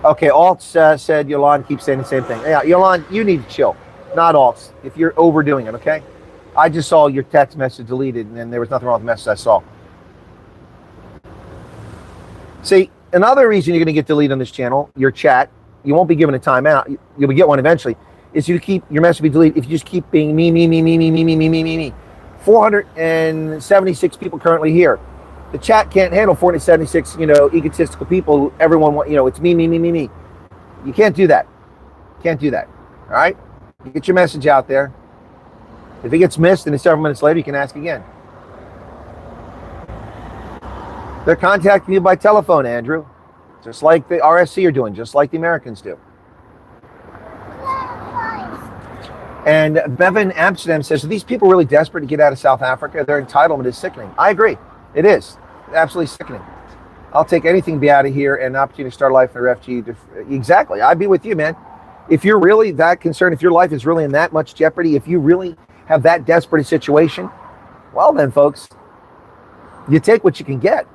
Okay, Alts said Yolande keeps saying the same thing. Yeah, Yolande, you need to chill. Not Alts, if you're overdoing it, okay? I just saw your text message deleted, and then there was nothing wrong with the message I saw. See, another reason you're going to get deleted on this channel, your chat, you won't be given a timeout. You'll get one eventually. Is you keep your message be deleted if you just keep being me. 476 people currently here. The chat can't handle 476, egotistical people who everyone want, it's me. You can't do that. Can't do that. All right? You get your message out there. If it gets missed and it's several minutes later, you can ask again. They're contacting you by telephone, Andrew. Just like the RSC are doing, just like the Americans do. And Bevan Amsterdam says, are these people really desperate to get out of South Africa? Their entitlement is sickening. I agree. It is. Absolutely sickening. I'll take anything to be out of here and an opportunity to start a life in a refugee. Exactly. I'd be with you, man. If you're really that concerned, if your life is really in that much jeopardy, if you really have that desperate a situation, well then, folks, you take what you can get.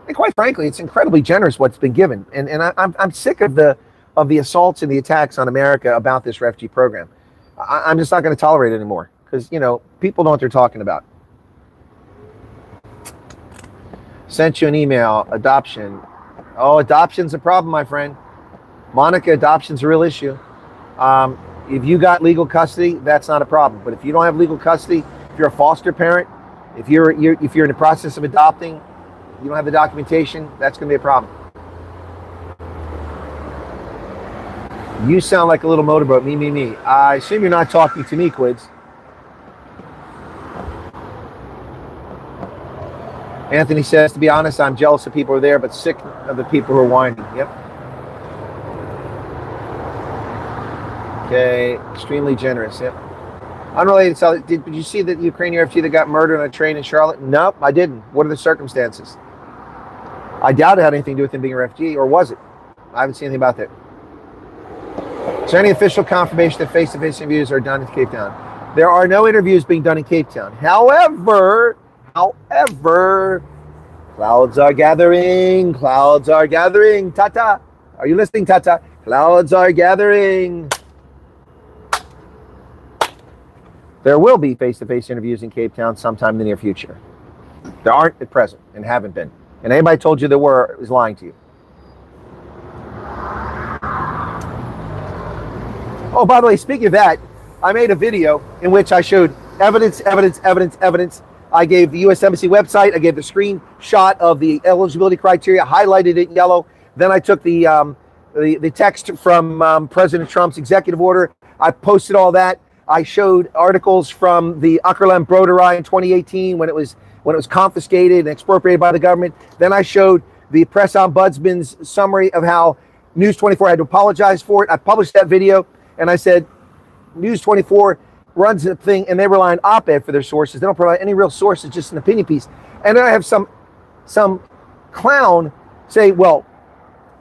And quite frankly, it's incredibly generous what's been given. And I'm sick of the assaults and the attacks on America about this refugee program. I'm just not going to tolerate it anymore because, people know what they're talking about. Sent you an email, adoption. Oh, adoption's a problem, my friend. Monica, adoption's a real issue. If you got legal custody, that's not a problem. But if you don't have legal custody, if you're a foster parent, if you're in the process of adopting, you don't have the documentation, that's going to be a problem. You sound like a little motorboat, me. I assume you're not talking to me, Quids. Anthony says, to be honest, I'm jealous of people who are there, but sick of the people who are whining. Yep. Okay, extremely generous. Yep. Unrelated. So, did you see that Ukrainian refugee that got murdered on a train in Charlotte? Nope, I didn't. What are the circumstances? I doubt it had anything to do with him being a refugee, or was it? I haven't seen anything about that. Is there any official confirmation that face-to-face interviews are done in Cape Town? There are no interviews being done in Cape Town. However, clouds are gathering. Tata, are you listening, Tata? Clouds are gathering. There will be face-to-face interviews in Cape Town sometime in the near future. There aren't at present and haven't been. And anybody told you there were is lying to you. Oh, by the way, speaking of that, I made a video in which I showed evidence. I gave the U.S. Embassy website. I gave the screenshot of the eligibility criteria, highlighted it in yellow. Then I took the text from President Trump's executive order. I posted all that. I showed articles from the Akkerland Broderai in 2018 when it was confiscated and expropriated by the government. Then I showed the press ombudsman's summary of how News 24 had to apologize for it. I published that video and I said, News 24 runs a thing and they rely on op-ed for their sources. They don't provide any real sources, just an opinion piece. And then I have some clown say, well,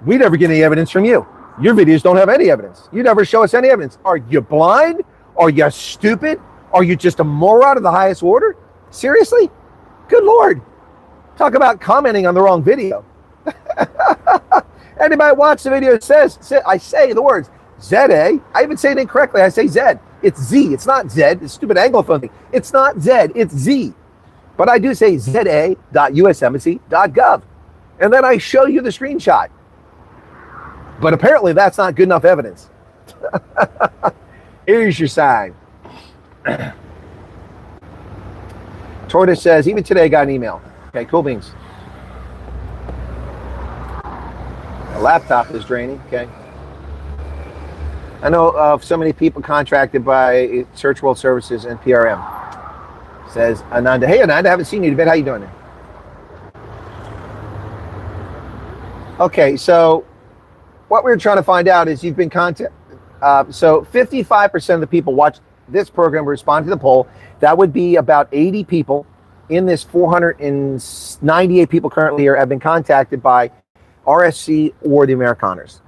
we never get any evidence from you. Your videos don't have any evidence. You never show us any evidence. Are you blind? Are you stupid? Are you just a moron of the highest order? Seriously? Good Lord. Talk about commenting on the wrong video. Anybody watch the video says, I say the words ZA. I even say it incorrectly. I say Z. It's Z. It's not Z. It's stupid Anglophone thing. It's not Z. It's Z. But I do say za.usembassy.gov. And then I show you the screenshot. But apparently that's not good enough evidence. Here's your sign. Tortoise says, even today I got an email. Okay, cool beans. The laptop is draining. Okay. I know of so many people contracted by Search World Services and PRM. Says Ananda. Hey Ananda, haven't seen you in a bit. How you doing there? Okay, so what we're trying to find out is you've been contacted. So 55% of the people watch this program respond to the poll. That would be about 80 people in this 498 people currently here have been contacted by RSC or the Amerikaners.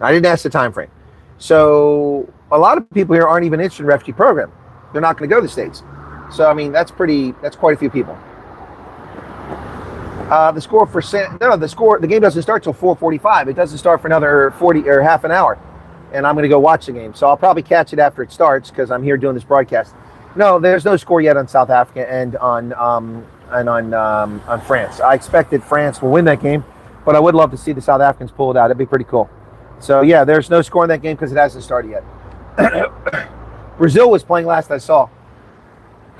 I didn't ask the time frame. So a lot of people here aren't even interested in the refugee program. They're not going to go to the States. So, I mean, that's quite a few people. The score for the game doesn't start till 4:45. It doesn't start for another 40 or half an hour. And I'm going to go watch the game. So I'll probably catch it after it starts because I'm here doing this broadcast. No, there's no score yet on South Africa and on France. I expected France will win that game, but I would love to see the South Africans pull it out. It'd be pretty cool. So yeah, there's no score in that game because it hasn't started yet. Brazil was playing last I saw.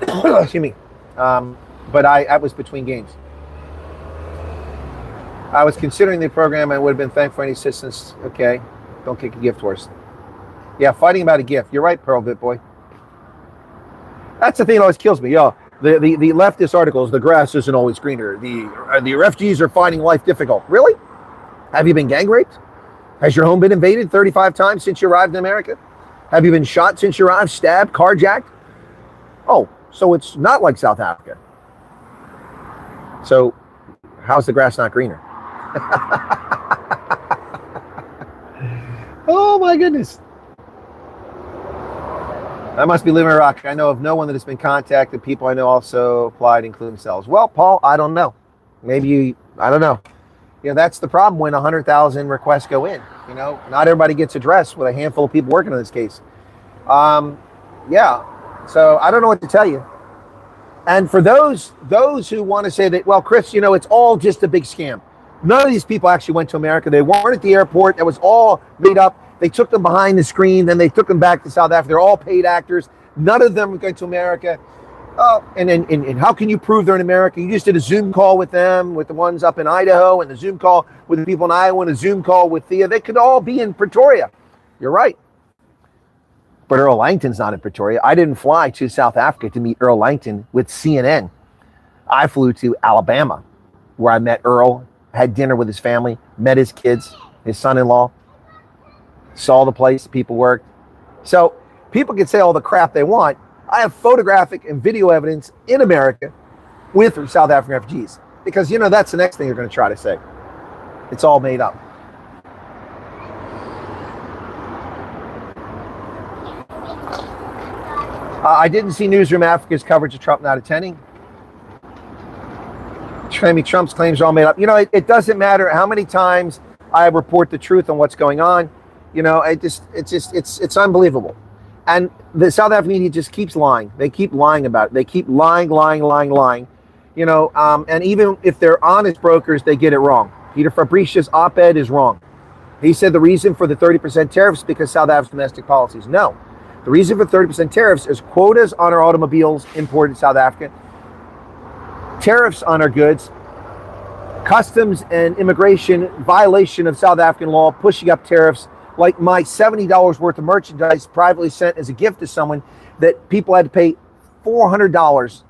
Excuse me. But I was between games. I was considering the program and would have been thankful for any assistance. Okay. Don't kick a gift horse. Yeah, fighting about a gift. You're right, Pearl Bit Boy. That's the thing that always kills me. Yo, the leftist articles, the grass isn't always greener. The refugees are finding life difficult. Really? Have you been gang raped? Has your home been invaded 35 times since you arrived in America? Have you been shot since you arrived, stabbed, carjacked? Oh, so it's not like South Africa. So how's the grass not greener? Oh my goodness. I must be living in Iraq. I know of no one that has been contacted. People I know also applied, including themselves. Well, Paul, I don't know. Maybe I don't know. You know, that's the problem when 100,000 requests go in. You know, not everybody gets addressed with a handful of people working on this case. Yeah. So I don't know what to tell you. And for those who want to say that, well, Chris, you know, it's all just a big scam. None of these people actually went to America. They weren't at the airport. That was all made up. They took them behind the screen. Then they took them back to South Africa. They're all paid actors. None of them were going to America. And how can you prove they're in America? You just did a Zoom call with them, with the ones up in Idaho, and the Zoom call with the people in Iowa, and a Zoom call with Thea. They could all be in Pretoria. You're right. But Earl Langton's not in Pretoria. I didn't fly to South Africa to meet Earl Langton with CNN. I flew to Alabama, where I met Earl, had dinner with his family, met his kids, his son-in-law, saw the place people worked. So people can say all the crap they want. I have photographic and video evidence in America with South African refugees. Because, you know, that's the next thing they're going to try to say. It's all made up. I didn't see Newsroom Africa's coverage of Trump not attending. Trump's claims are all made up. You know, it doesn't matter how many times I report the truth on what's going on. You know, it's unbelievable. And the South African media just keeps lying. They keep lying about it. They keep lying. You know, and even if they're honest brokers, they get it wrong. Peter Fabricius' op-ed is wrong. He said the reason for the 30% tariffs is because South Africa's domestic policies. No. The reason for 30% tariffs is quotas on our automobiles imported to South Africa, tariffs on our goods, customs and immigration violation of South African law, pushing up tariffs, like my $70 worth of merchandise privately sent as a gift to someone that people had to pay $400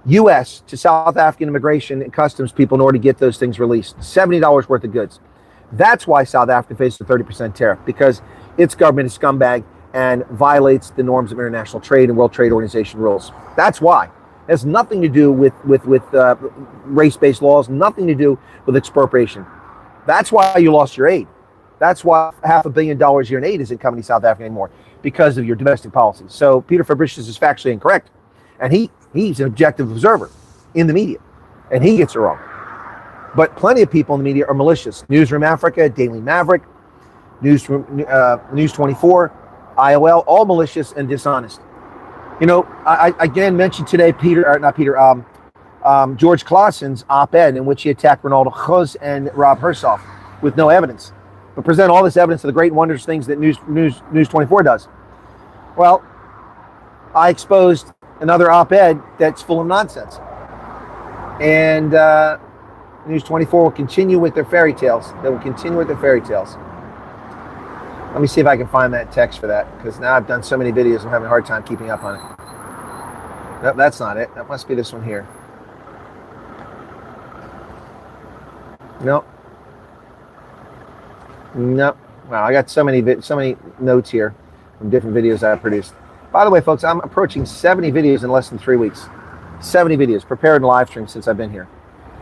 US to South African immigration and customs people in order to get those things released. $70 worth of goods. That's why South Africa faces a 30% tariff, because its government is scumbag and violates the norms of international trade and World Trade Organization rules. That's why. It has nothing to do with race-based laws, nothing to do with expropriation. That's why you lost your aid. That's why $500 million a year in aid isn't coming to South Africa anymore, because of your domestic policies. So Peter Fabricius is factually incorrect, and he's an objective observer in the media, and he gets it wrong. But plenty of people in the media are malicious. Newsroom Africa, Daily Maverick, News 24, IOL, all malicious and dishonest. You know, I again mentioned today George Clausen's op-ed in which he attacked Ronaldo Khoz and Rob Hersoff with no evidence, but present all this evidence of the great and wondrous things that News 24 does. Well, I exposed another op-ed that's full of nonsense. And News 24 will continue with their fairy tales. They will continue with their fairy tales. Let me see if I can find that text for that, because now I've done so many videos, I'm having a hard time keeping up on it. Nope, that's not it. That must be this one here. Nope. Wow, I got so many notes here from different videos I've produced. By the way, folks, I'm approaching 70 videos in less than 3 weeks. 70 videos prepared and live streamed since I've been here.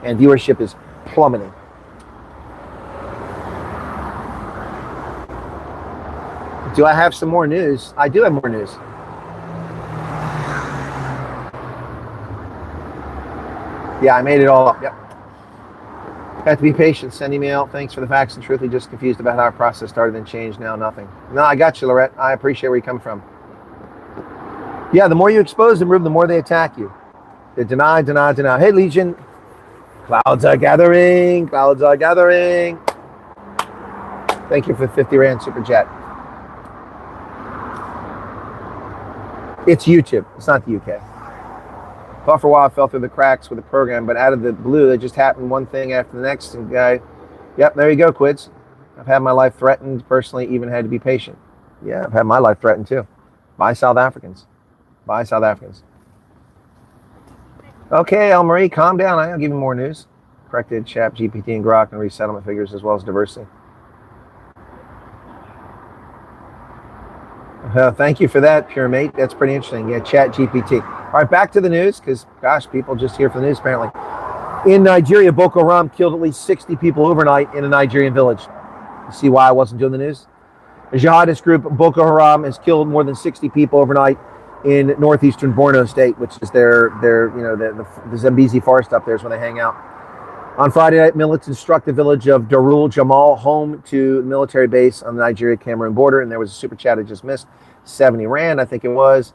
And viewership is plummeting. Do I have some more news? I do have more news. Yeah, I made it all up. Yep. Have to be patient. Send email. Thanks for the facts and truthfully just confused about how our process started and changed. Now nothing. No, I got you, Lorette. I appreciate where you come from. Yeah, the more you expose them, Rube, the more they attack you. They deny. Hey, Legion. Clouds are gathering. Clouds are gathering. Thank you for the 50 Rand super chat. It's YouTube. It's not the UK. Thought for a while I fell through the cracks with the program, but out of the blue, it just happened one thing after the next. And guy, yep, there you go, Quids. I've had my life threatened personally, even had to be patient. Yeah, I've had my life threatened too. By South Africans. By South Africans. Okay, El Marie, calm down. I'll give you more news. Corrected Chat, GPT, and Grok, and resettlement figures as well as diversity. Thank you for that, Pure Mate. That's pretty interesting. Yeah, Chat GPT. All right, back to the news, because, gosh, people just here for the news, apparently. In Nigeria, Boko Haram killed at least 60 people overnight in a Nigerian village. You see why I wasn't doing the news? The jihadist group Boko Haram has killed more than 60 people overnight in northeastern Borno State, which is their the Zambezi forest up there is where they hang out. On Friday night, militants struck the village of Darul Jamal, home to the military base on the Nigeria-Cameroon border, and there was a super chat I just missed, 70 Rand, I think it was.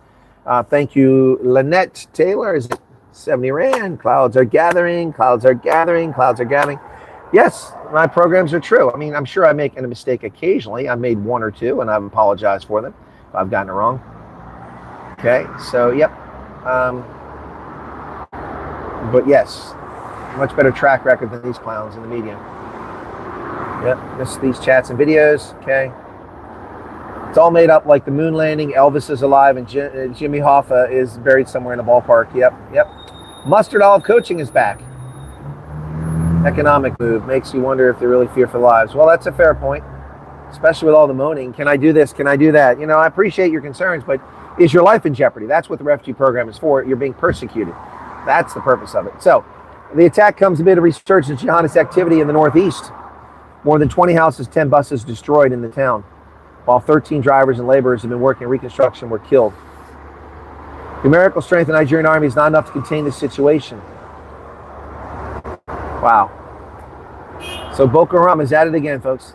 Thank you, Lynette Taylor. Is it 70 Rand? Clouds are gathering, clouds are gathering, clouds are gathering. Yes, my programs are true. I mean, I'm sure I make a mistake occasionally. I've made one or two, and I've apologized for them if I've gotten it wrong. Okay, so, yep. But yes, much better track record than these clowns in the media. Yep, miss these chats and videos, okay. It's all made up like the moon landing, Elvis is alive, and Jimmy Hoffa is buried somewhere in a ballpark. Yep. Mustard Olive Coaching is back. Economic move makes you wonder if they really fear for lives. Well, that's a fair point, especially with all the moaning. Can I do this? Can I do that? You know, I appreciate your concerns, but is your life in jeopardy? That's what the refugee program is for. You're being persecuted. That's the purpose of it. So the attack comes amid a resurgence of jihadist activity in the Northeast. More than 20 houses, 10 buses destroyed in the town, while 13 drivers and laborers have been working reconstruction were killed. The numerical strength of the Nigerian army is not enough to contain this situation. Wow. So Boko Haram is at it again, folks.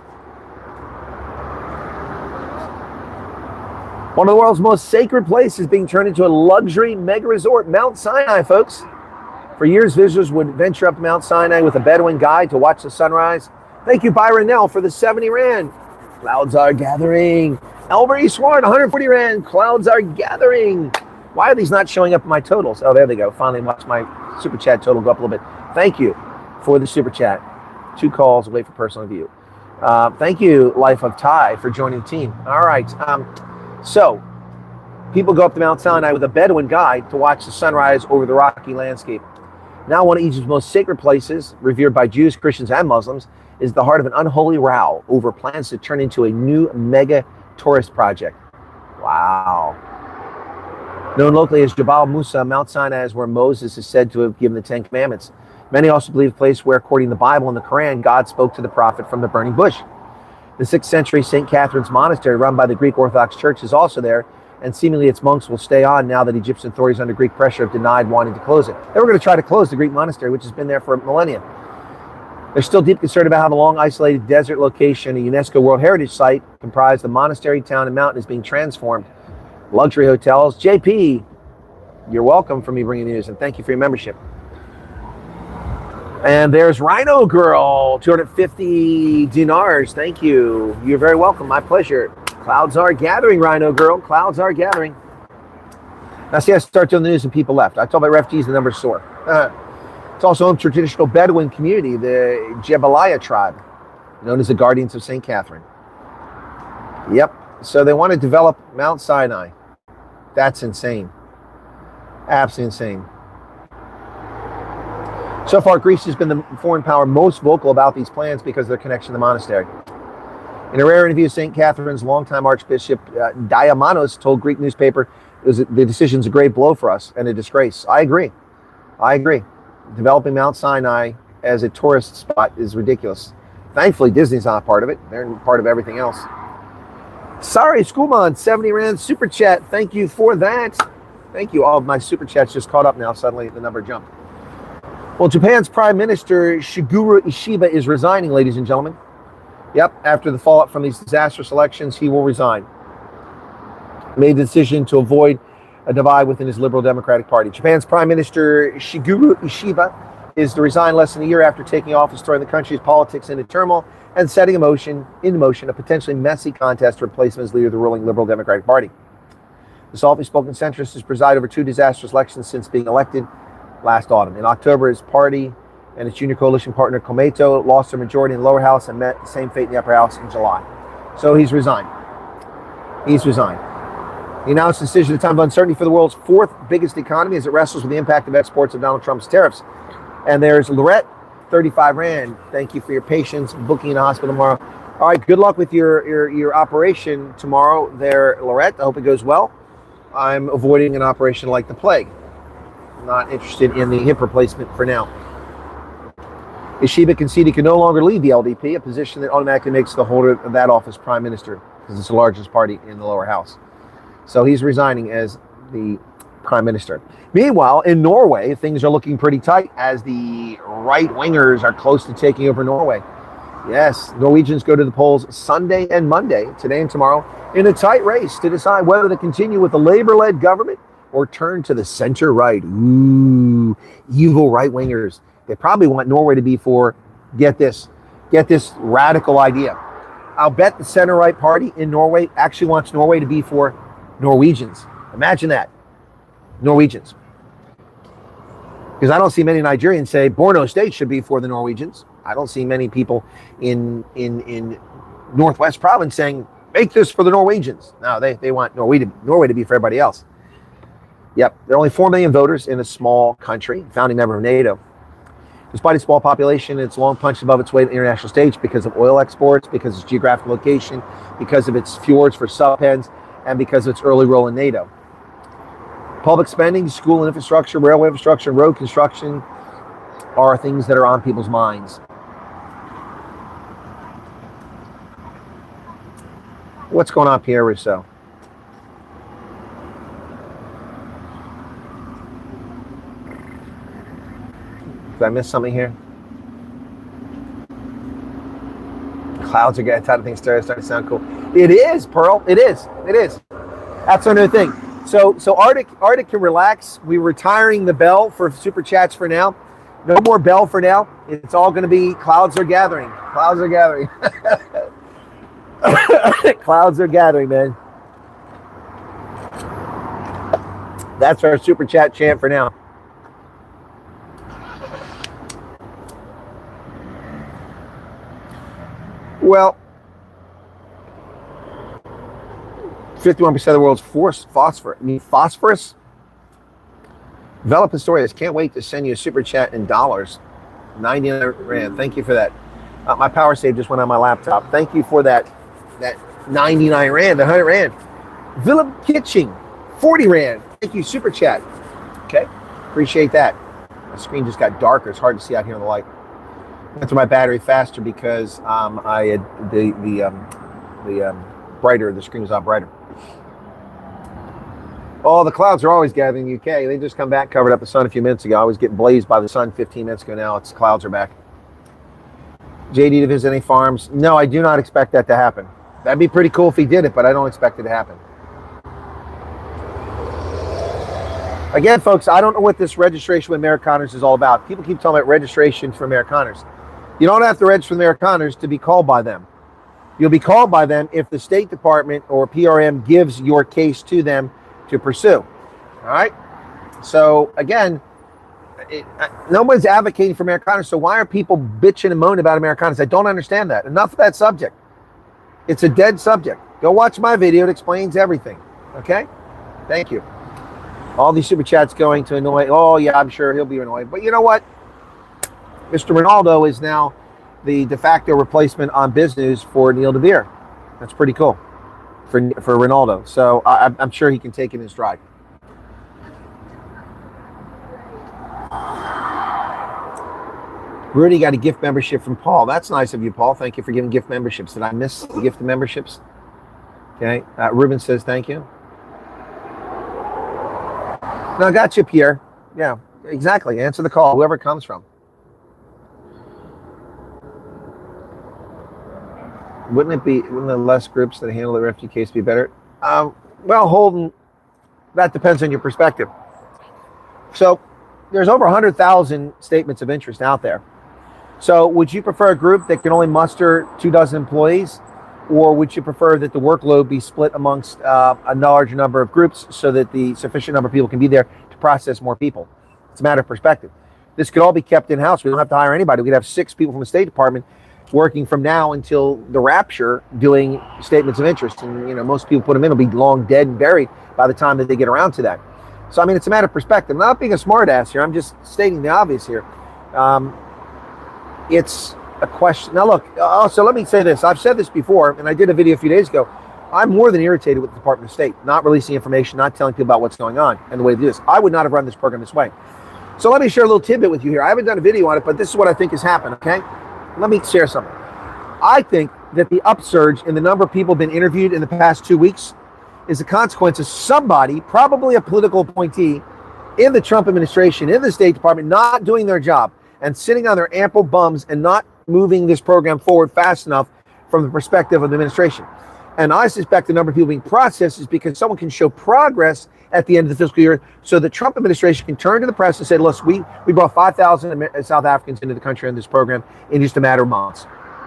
One of the world's most sacred places being turned into a luxury mega resort, Mount Sinai, folks. For years, visitors would venture up to Mount Sinai with a Bedouin guide to watch the sunrise. Thank you, Byron Nell, for the 70 Rand. Clouds are gathering. Elbury Swarn, 140 Rand. Clouds are gathering. Why are these not showing up in my totals? Oh, there they go. Finally watched my super chat total go up a little bit. Thank you for the super chat. 2 calls, wait for personal view. Thank you, Life of Ty, for joining the team. All right. So, people go up to Mount Sinai with a Bedouin guide to watch the sunrise over the rocky landscape. Now, one of Egypt's most sacred places, revered by Jews, Christians, and Muslims, is the heart of an unholy row over plans to turn into a new mega tourist project. Wow. Known locally as Jabal Musa, Mount Sinai is where Moses is said to have given the 10 Commandments. Many also believe the place where, according to the Bible and the Quran, God spoke to the prophet from the burning bush. The 6th century St. Catherine's Monastery, run by the Greek Orthodox Church, is also there, and seemingly its monks will stay on now that Egyptian authorities under Greek pressure have denied wanting to close it. They were going to try to close the Greek monastery, which has been there for millennia. There's still deep concern about how the long isolated desert location, a UNESCO World Heritage Site, comprised the monastery, town, and mountain, is being transformed. Luxury hotels. JP, you're welcome for me bringing the news, and thank you for your membership. And there's Rhino Girl, 250 dinars. Thank you. You're very welcome. My pleasure. Clouds are gathering, Rhino Girl. Clouds are gathering. Now, see, I start doing the news and people left. I talk about refugees, the numbers soar. It's also home to a traditional Bedouin community, the Jebeliah tribe, known as the Guardians of St. Catherine. Yep. So they want to develop Mount Sinai. That's insane. Absolutely insane. So far, Greece has been the foreign power most vocal about these plans because of their connection to the monastery. In a rare interview, St. Catherine's longtime Archbishop Diamanos told Greek newspaper the decision's a great blow for us and a disgrace. I agree. I agree. Developing Mount Sinai as a tourist spot is ridiculous. Thankfully, Disney's not a part of it. They're part of everything else. Sorry, Schoolman, 70 Rand super chat. Thank you for that. Thank you. All of my super chats just caught up now. Suddenly, the number jumped. Well, Japan's Prime Minister Shigeru Ishiba is resigning, ladies and gentlemen. Yep, after the fallout from these disastrous elections, he will resign. Made the decision to avoid a divide within his Liberal Democratic Party. Japan's Prime Minister Shigeru Ishiba is to resign less than a year after taking office, throwing the country's politics into turmoil and setting into motion a potentially messy contest to replace him as leader of the ruling Liberal Democratic Party. The softly-spoken centrist has presided over 2 disastrous elections since being elected last autumn. In October, his party and its junior coalition partner Komeito lost their majority in the lower house and met the same fate in the upper house in July. So he's resigned. He's resigned. He announced the decision at a time of uncertainty for the world's 4th biggest economy as it wrestles with the impact of exports of Donald Trump's tariffs. And there's Lorette, 35 Rand. Thank you for your patience booking in the hospital tomorrow. All right, good luck with your operation tomorrow there, Lorette. I hope it goes well. I'm avoiding an operation like the plague. Not interested in the hip replacement for now. Ishiba conceded he can no longer lead the LDP, a position that automatically makes the holder of that office prime minister, because it's the largest party in the lower house. So he's resigning as the prime minister. Meanwhile, in Norway, things are looking pretty tight as the right-wingers are close to taking over Norway. Yes, Norwegians go to the polls Sunday and Monday, today and tomorrow, in a tight race to decide whether to continue with the Labour-led government or turn to the center-right. Ooh, evil right-wingers. They probably want Norway to be for, get this radical idea. I'll bet the center-right party in Norway actually wants Norway to be for Norwegians. Imagine that. Norwegians. Because I don't see many Nigerians say Borno State should be for the Norwegians. I don't see many people in Northwest Province saying, make this for the Norwegians. No, they want Norway to be for everybody else. Yep, there are only 4 million voters in a small country, founding member of NATO. Despite its small population, it's long punched above its weight on the international stage because of oil exports, because of its geographic location, because of its fjords for subpens, and because of its early role in NATO. Public spending, school and infrastructure, railway infrastructure, road construction are things that are on people's minds. What's going on, Pierre Rousseau? Did I miss something here? Clouds are getting tired of things starting to sound cool. It is, Pearl. It is. That's another thing. So Arctic can relax. We're retiring the bell for super chats for now. No more bell for now. It's all going to be clouds are gathering. Clouds are gathering. Clouds are gathering, man. That's our super chat chant for now. Well, 51% of the world's phosphorus. Develop Historians, can't wait to send you a super chat in dollars. 99 Rand. Thank you for that. My power save just went on my laptop. Thank you for that 99 Rand, 100 Rand. Philip Kitching, 40 Rand. Thank you, super chat. Okay, appreciate that. My screen just got darker. It's hard to see out here in the light. Went through my battery faster because I had the brighter. The screen was out brighter. Oh, the clouds are always gathering in the UK. They just come back, covered up the sun a few minutes ago. I was getting blazed by the sun 15 minutes ago. Now it's clouds are back. JD to visit any farms? No, I do not expect that to happen. That'd be pretty cool if he did it, but I don't expect it to happen. Again, folks, I don't know what this registration with Amerikaners is all about. People keep talking about registration for Amerikaners. You don't have to register with Amerikaners to be called by them. You'll be called by them if the State Department or PRM gives your case to them to pursue. All right? So, again, no one's advocating for Amerikaners, so why are people bitching and moaning about Amerikaners? I don't understand that. Enough of that subject. It's a dead subject. Go watch my video. It explains everything. Okay? Thank you. All these super chats going to annoy. Oh, yeah, I'm sure he'll be annoyed. But you know what? Mr. Ronaldo is now the de facto replacement on Biz News for Neil DeBeer. That's pretty cool for Ronaldo. So I'm sure he can take it in stride. Rudy got a gift membership from Paul. That's nice of you, Paul. Thank you for giving gift memberships. Did I miss the gift of memberships? Okay. Ruben says thank you. No, I got you, Pierre. Yeah, exactly. Answer the call, whoever it comes from. Wouldn't the less groups that handle the refugee case be better? Well, Holden, that depends on your perspective. So there's over 100,000 statements of interest out there. So would you prefer a group that can only muster 24 employees, or would you prefer that the workload be split amongst a large number of groups so that the sufficient number of people can be there to process more people? It's a matter of perspective. This could all be kept in-house. We don't have to hire anybody. We'd have 6 people from the State Department working from now until the rapture doing statements of interest. And, you know, most people put them in will be long dead and buried by the time that they get around to that. So, I mean, it's a matter of perspective. I'm not being a smart ass here. I'm just stating the obvious here. It's a question. Now, look, also, let me say this. I've said this before, and I did a video a few days ago. I'm more than irritated with the Department of State, not releasing information, not telling people about what's going on and the way to do this. I would not have run this program this way. So let me share a little tidbit with you here. I haven't done a video on it, but this is what I think has happened, okay? Let me share something. I think that the upsurge in the number of people been interviewed in the past 2 weeks is a consequence of somebody, probably a political appointee in the Trump administration, in the State Department, not doing their job and sitting on their ample bums and not moving this program forward fast enough from the perspective of the administration. And I suspect the number of people being processed is because someone can show progress at the end of the fiscal year so the Trump administration can turn to the press and say, listen, we brought 5,000 South Africans into the country in this program in just a matter of months.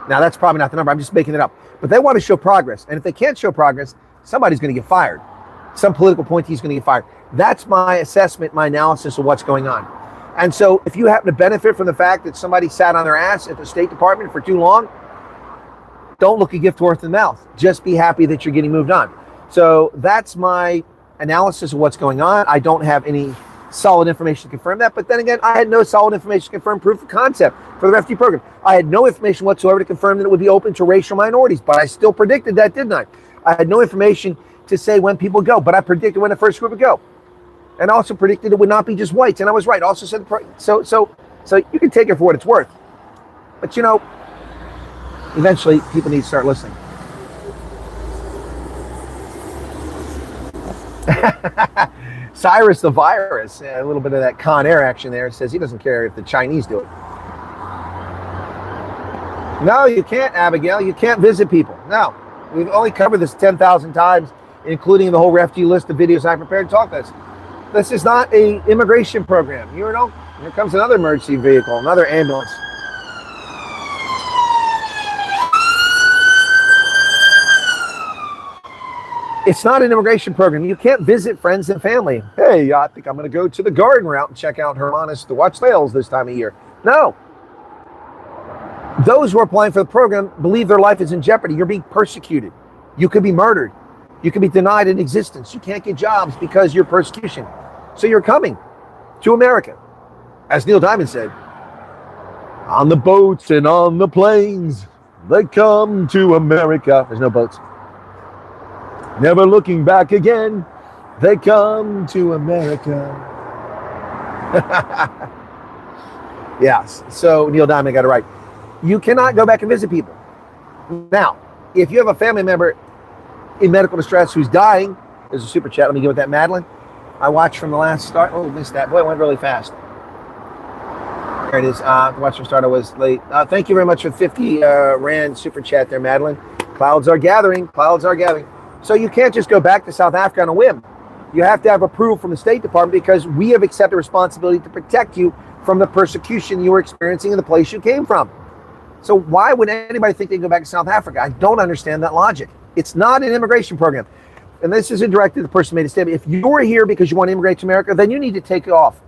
Now, that's probably not the number. I'm just making it up. But they want to show progress. And if they can't show progress, somebody's going to get fired. Some political appointee is going to get fired. That's my assessment, my analysis of what's going on. And so if you happen to benefit from the fact that somebody sat on their ass at the State Department for too long, don't look a gift horse in the mouth. Just be happy that you're getting moved on. So that's my analysis of what's going on. I don't have any solid information to confirm that. But then again, I had no solid information to confirm proof of concept for the refugee program. I had no information whatsoever to confirm that it would be open to racial minorities. But I still predicted that, didn't I? I had no information to say when people go, but I predicted when the first group would go. And also predicted it would not be just whites. And I was right. Also said, so you can take it for what it's worth. But, you know, eventually people need to start listening. Cyrus the Virus, a little bit of that Con Air action there, says he doesn't care if the Chinese do it. No, you can't, Abigail. You can't visit people. No. We've only covered this 10,000 times, including the whole refugee list of videos I prepared to talk about. This is not an immigration program. You know, here comes another emergency vehicle, another ambulance. It's not an immigration program. You can't visit friends and family. Hey, I think I'm going to go to the garden route and check out Hermanus to watch sales this time of year. No. Those who are applying for the program believe their life is in jeopardy. You're being persecuted. You could be murdered. You could be denied an existence. You can't get jobs because of your persecution. So you're coming to America. As Neil Diamond said, on the boats and on the planes, they come to America. There's no boats. Never looking back again, they come to America. Yes, so Neil Diamond got it right. You cannot go back and visit people. Now, if you have a family member in medical distress who's dying, there's a super chat. Let me get with that, Madeline. I watched from the last start. Oh, missed that. Boy, it went really fast. There it is. Watch from start. I was late. Thank you very much for 50 Rand super chat there, Madeline. Clouds are gathering. Clouds are gathering. So you can't just go back to South Africa on a whim. You have to have approval from the State Department because we have accepted responsibility to protect you from the persecution you were experiencing in the place you came from. So why would anybody think they can go back to South Africa? I don't understand that logic. It's not an immigration program. And this isn't directed to the person who made a statement. If you're here because you want to immigrate to America, then you need to take off.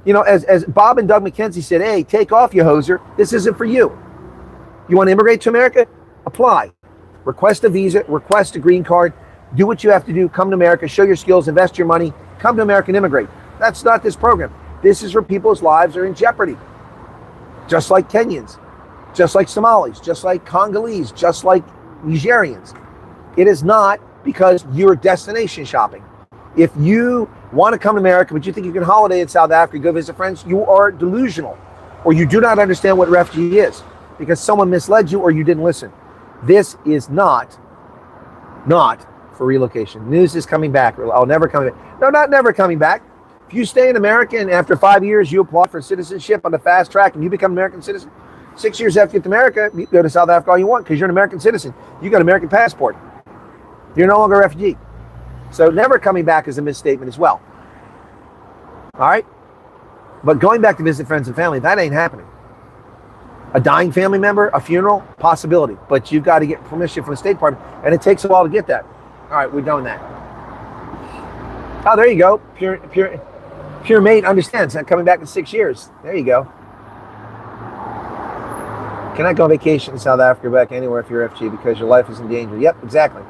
You know, as Bob and Doug McKenzie said, hey, take off, you hoser. This isn't for you. You want to immigrate to America? Apply. Request a visa, request a green card, do what you have to do, come to America, show your skills, invest your money, come to America and immigrate. That's not this program. This is where people's lives are in jeopardy. Just like Kenyans, just like Somalis, just like Congolese, just like Nigerians. It is not because you're destination shopping. If you want to come to America, but you think you can holiday in South Africa, go visit friends, you are delusional. or you do not understand what refugee is because someone misled you or you didn't listen. This is not for relocation. News is coming back. Oh, never coming back. No, not never coming back. If you stay in America and after 5 years you apply for citizenship on the fast track and you become an American citizen, 6 years after you get to America, you go to South Africa all you want because you're an American citizen. You got an American passport. You're no longer a refugee. So never coming back is a misstatement as well. All right? But going back to visit friends and family, that ain't happening. A dying family member, a funeral, possibility. But you've got to get permission from the State Department, and it takes a while to get that. All right, we're done that. Oh, there you go. Pure mate understands. Not coming back in 6 years. There you go. Cannot go on vacation in South Africa or back anywhere if you're a refugee because your life is in danger. Yep, exactly.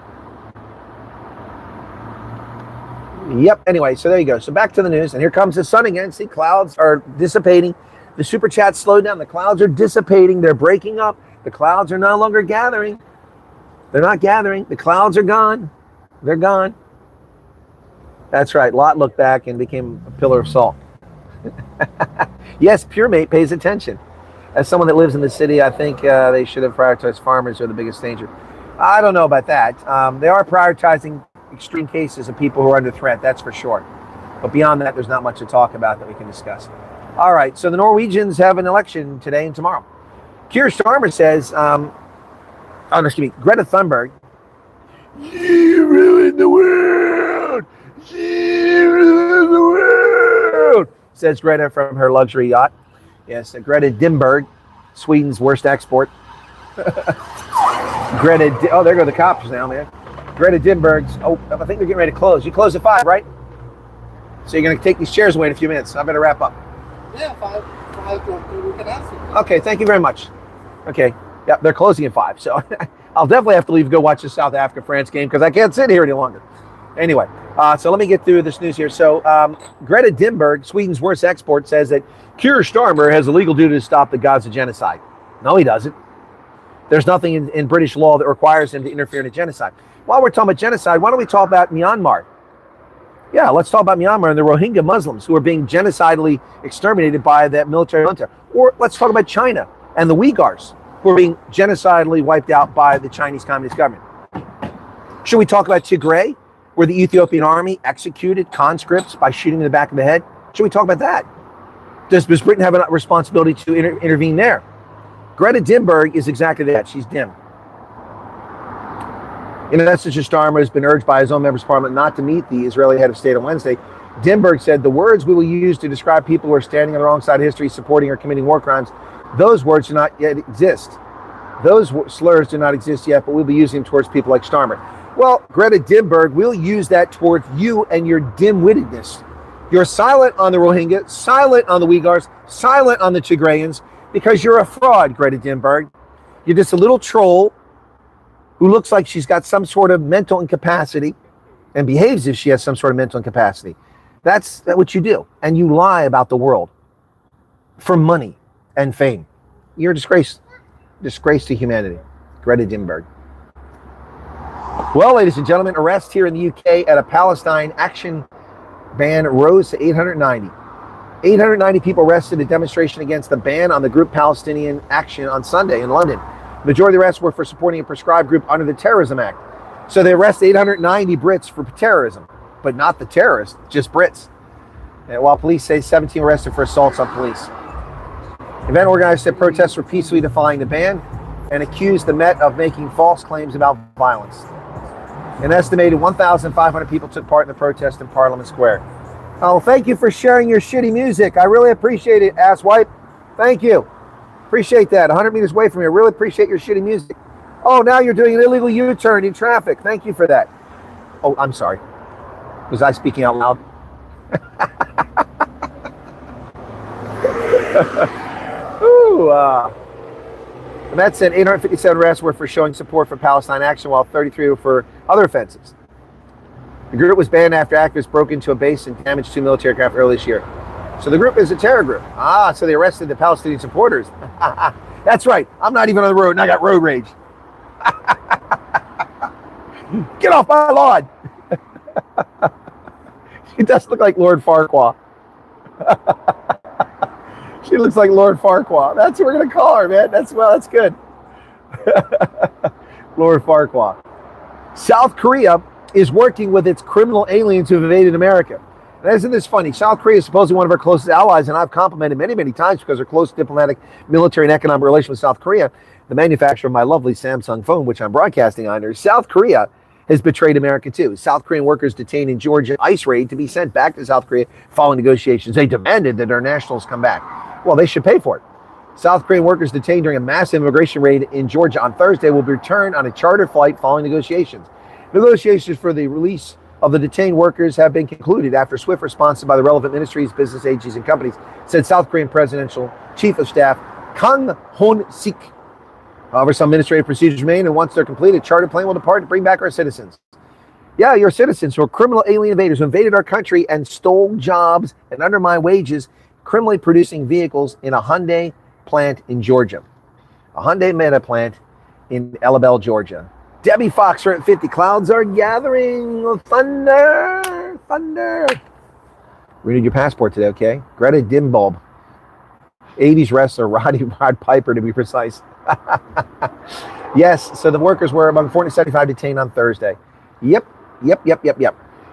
Yep, anyway, so there you go. So back to the news, and here comes the sun again. See, clouds are dissipating. The super chat slowed down. The clouds are dissipating. They're breaking up. The clouds are no longer gathering. They're not gathering. The clouds are gone. They're gone. That's right. Lot looked back and became a pillar of salt. Yes, Pure Mate pays attention. As someone that lives in the city, I think they should have prioritized farmers who are the biggest danger. I don't know about that. They are prioritizing extreme cases of people who are under threat, that's for sure. But beyond that, there's not much to talk about that we can discuss. All right, so the Norwegians have an election today and tomorrow. Keir Starmer says, Greta Thunberg, you ruined the world! You ruined the world! Says Greta from her luxury yacht. Yes, Greta Thunberg, Sweden's worst export. Oh, there go the cops now, man. Greta Thunberg's, I think they're getting ready to close. You close at 5, right? So you're going to take these chairs away in a few minutes. I better wrap up. Yeah, 5 we can answer. Okay, thank you very much. Okay, yeah, they're closing at 5. So I'll definitely have to leave and go watch the South Africa-France game because I can't sit here any longer. Anyway, so let me get through this news here. So Greta Thunberg, Sweden's worst export, says that Keir Starmer has a legal duty to stop the Gaza genocide. No, he doesn't. There's nothing in British law that requires him to interfere in a genocide. While we're talking about genocide, why don't we talk about Myanmar? Yeah, let's talk about Myanmar and the Rohingya Muslims who are being genocidally exterminated by that military junta. Or let's talk about China and the Uyghurs who are being genocidally wiped out by the Chinese Communist government. Should we talk about Tigray, where the Ethiopian army executed conscripts by shooting in the back of the head? Should we talk about that? Does Britain have a responsibility to intervene there? Greta Thunberg is exactly that. She's dim. In an message, Starmer has been urged by his own members of parliament not to meet the Israeli head of state on Wednesday. Thunberg said, the words we will use to describe people who are standing on the wrong side of history, supporting or committing war crimes, those words do not yet exist. Those slurs do not exist yet, but we'll be using them towards people like Starmer. Well, Greta Thunberg will use that towards you and your dim-wittedness. You're silent on the Rohingya, silent on the Uyghurs, silent on the Tigrayans, because you're a fraud, Greta Thunberg. You're just a little troll who looks like she's got some sort of mental incapacity and behaves as if she has some sort of mental incapacity. That's what you do. And you lie about the world for money and fame. You're a disgrace. Disgrace to humanity. Greta Thunberg. Well, ladies and gentlemen, arrests here in the UK at a Palestine action ban rose to 890. 890 people arrested at a demonstration against the ban on the group Palestinian Action on Sunday in London. The majority of the arrests were for supporting a prescribed group under the Terrorism Act. So they arrest 890 Brits for terrorism, but not the terrorists, just Brits. And while police say 17 arrested for assaults on police. Event organizers said protests were peacefully defying the ban and accused the Met of making false claims about violence. An estimated 1,500 people took part in the protest in Parliament Square. Oh, thank you for sharing your shitty music. I really appreciate it, asswipe. Thank you. Appreciate that. 100 meters away from here. Really appreciate your shitty music. Oh, now you're doing an illegal U-turn in traffic. Thank you for that. Oh, I'm sorry. Was I speaking out loud? Ooh, the Met said 857 arrests were for showing support for Palestine Action, while 33 were for other offenses. The group was banned after activists broke into a base and damaged 2 military aircraft earlier this year. So the group is a terror group. So they arrested the Palestinian supporters. That's right. I'm not even on the road, and I got road rage. Get off my lawn. He does look like Lord Farquaad. She looks like Lord Farquaad. That's what we're going to call her, man. That's good. Lord Farquaad. South Korea is working with its criminal aliens who have invaded America. And isn't this funny? South Korea is supposedly one of our closest allies, and I've complimented many, many times because of close diplomatic, military, and economic relations with South Korea, the manufacturer of my lovely Samsung phone, which I'm broadcasting under. South Korea has betrayed America too. South Korean workers detained in Georgia ICE raid to be sent back to South Korea following negotiations. They demanded that our nationals come back. Well, they should pay for it. South Korean workers detained during a massive immigration raid in Georgia on Thursday will be returned on a charter flight following negotiations. Negotiations for the release of the detained workers have been concluded after swift responses by the relevant ministries, business agencies, and companies, said South Korean Presidential Chief of Staff Kang Hon-sik. However, some administrative procedures remain, and once they're completed, a charter plane will depart to bring back our citizens. Yeah, your citizens who are criminal alien invaders who invaded our country and stole jobs and undermined wages, criminally producing vehicles in a Hyundai plant in Georgia. A Hyundai Meta plant in Elabel, Georgia. Debbie Fox, at 50. Clouds are gathering. Thunder. Thunder. Renewed your passport today, okay? Greta Thunberg. 80s wrestler Rod Piper, to be precise. Yes, so the workers were among 475 detained on Thursday. Yep.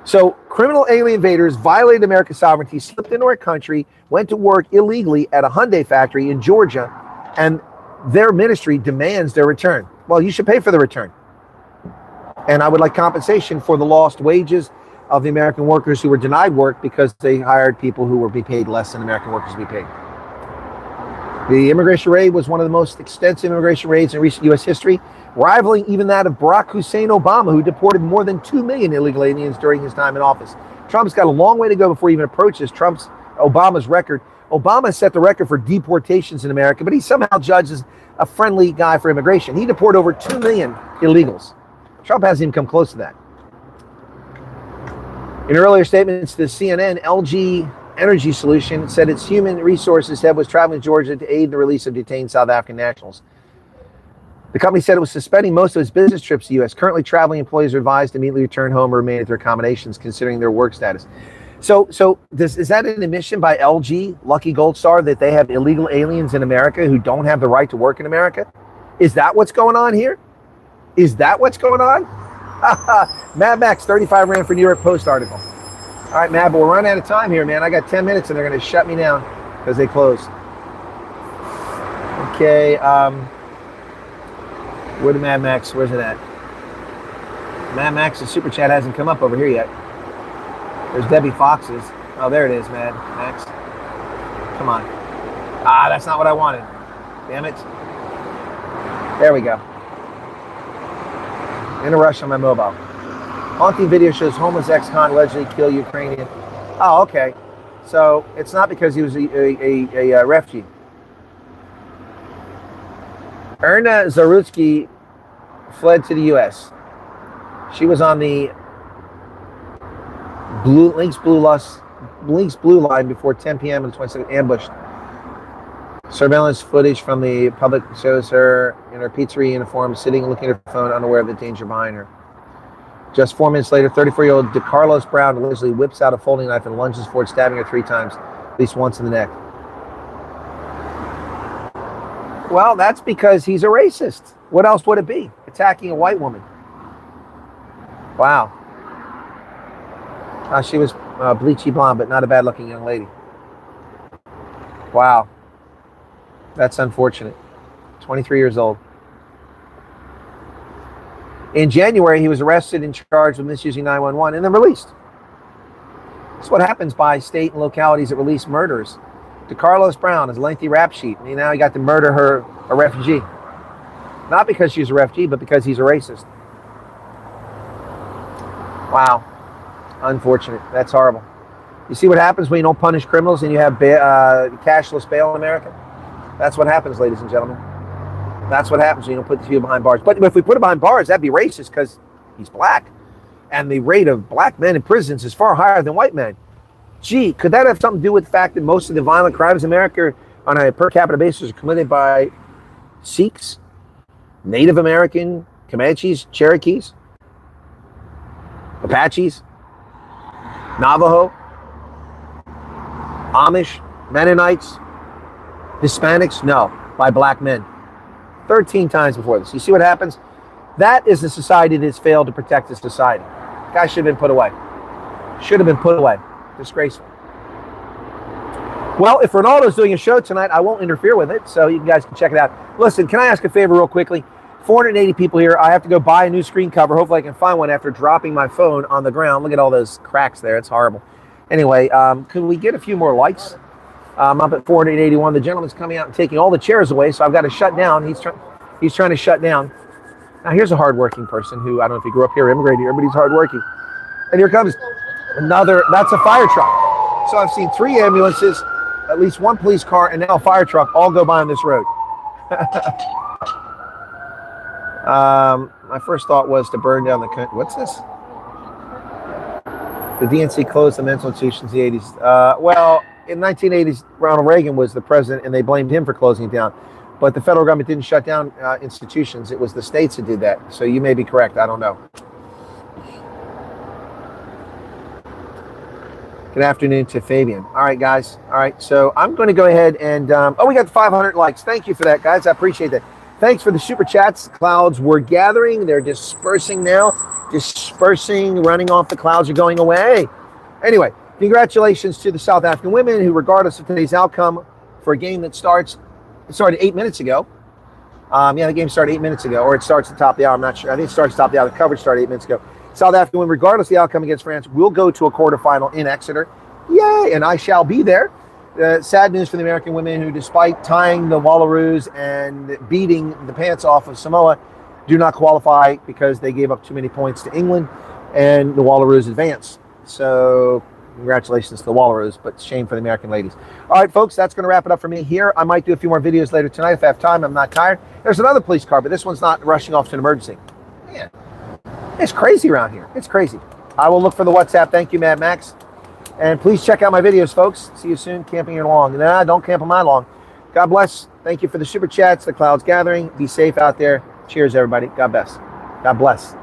So criminal alien invaders violated America's sovereignty, slipped into our country, went to work illegally at a Hyundai factory in Georgia, and their ministry demands their return. Well, you should pay for the return. And I would like compensation for the lost wages of the American workers who were denied work because they hired people who were being paid less than American workers be paid. The immigration raid was one of the most extensive immigration raids in recent U.S. history, rivaling even that of Barack Hussein Obama, who deported more than 2 million illegal aliens during his time in office. Trump's got a long way to go before he even approaches Obama's record. Obama set the record for deportations in America, but he somehow judges a friendly guy for immigration. He deported over 2 million illegals. Trump hasn't even come close to that. In earlier statements to CNN, LG Energy Solution said its human resources head was traveling to Georgia to aid the release of detained South African nationals. The company said it was suspending most of its business trips to the U.S. Currently, traveling employees are advised to immediately return home or remain at their accommodations, considering their work status. So is that an admission by LG, Lucky Gold Star, that they have illegal aliens in America who don't have the right to work in America? Is that what's going on here? Is that what's going on? Mad Max, 35 rand for New York Post article. All right, Mad, but we're running out of time here, man. I got 10 minutes and they're going to shut me down because they closed. Okay, where the Mad Max? Where's it at? Mad Max's super chat hasn't come up over here yet. There's Debbie Fox's. Oh, there it is, Mad Max. Come on. Ah, that's not what I wanted. Damn it. There we go. In a rush on my mobile. Haunting video shows homeless ex-con allegedly kill Ukrainian. Oh, okay. So it's not because he was a refugee. Erna Zarutsky fled to the U.S. She was on the Lynx Blue Line before 10 p.m. on the 22nd, ambushed. Surveillance footage from the public shows her in her pizzeria uniform, sitting looking at her phone, unaware of the danger behind her. Just 4 minutes later, 34-year-old DeCarlos Brown allegedly whips out a folding knife and lunges forward, stabbing her 3 times, at least once in the neck. Well, that's because he's a racist. What else would it be? Attacking a white woman. Wow. She was bleachy blonde, but not a bad-looking young lady. Wow. That's unfortunate. 23 years old. In January, he was arrested and charged with misusing 911 and then released. That's what happens by state and localities that release murderers. DeCarlos Brown has a lengthy rap sheet, and now he got to murder a refugee. Not because she's a refugee, but because he's a racist. Wow. Unfortunate. That's horrible. You see what happens when you don't punish criminals and you have cashless bail in America? That's what happens, ladies and gentlemen. That's what happens when you don't put these people behind bars. But if we put him behind bars, that'd be racist because he's black. And the rate of black men in prisons is far higher than white men. Gee, could that have something to do with the fact that most of the violent crimes in America on a per capita basis are committed by Sikhs, Native American, Comanches, Cherokees, Apaches, Navajo, Amish, Mennonites, Hispanics? No, by black men. 13 times before this. You see what happens? That is a society that has failed to protect the society. Guy should have been put away. Should have been put away. Disgraceful. Well, if Ronaldo's doing a show tonight, I won't interfere with it, so you guys can check it out. Listen, can I ask a favor real quickly? 480 people here. I have to go buy a new screen cover. Hopefully I can find one after dropping my phone on the ground. Look at all those cracks there. It's horrible. Anyway, could we get a few more likes? I'm up at 481. The gentleman's coming out and taking all the chairs away, so I've got to shut down. He's trying to shut down. Now, here's a hardworking person who, I don't know if he grew up here or immigrated here, but he's hardworking. And here comes another, that's a fire truck. So I've seen 3 ambulances, at least 1 police car, and now a fire truck all go by on this road. My first thought was to burn down the country. What's this? The DNC closed the mental institutions in the 80s. Well, in 1980s, Ronald Reagan was the president, and they blamed him for closing it down. But the federal government didn't shut down institutions. It was the states that did that. So you may be correct. I don't know. Good afternoon to Fabian. All right, guys. All right, so I'm going to go ahead and... we got 500 likes. Thank you for that, guys. I appreciate that. Thanks for the super chats. Clouds were gathering. They're dispersing now. Dispersing, running off. The clouds are going away. Anyway, congratulations to the South African women who, regardless of today's outcome, for a game that started 8 minutes ago. The game started 8 minutes ago, or it starts at the top of the hour. I'm not sure. I think it starts at the top of the hour. The coverage started 8 minutes ago. South African women, regardless of the outcome against France, will go to a quarterfinal in Exeter. Yay! And I shall be there. Sad news for the American women who, despite tying the Wallaroos and beating the pants off of Samoa, do not qualify because they gave up too many points to England, and the Wallaroos advance. So congratulations to the Wallaroos, but shame for the American ladies. All right, folks, that's going to wrap it up for me here. I might do a few more videos later tonight if I have time. I'm not tired. There's another police car, but this one's not rushing off to an emergency. Man, it's crazy around here. It's crazy. I will look for the WhatsApp. Thank you, Mad Max. And please check out my videos, folks. See you soon. Camping your lawn. Nah, don't camp on my lawn. God bless. Thank you for the super chats, the clouds gathering. Be safe out there. Cheers, everybody. God bless. God bless.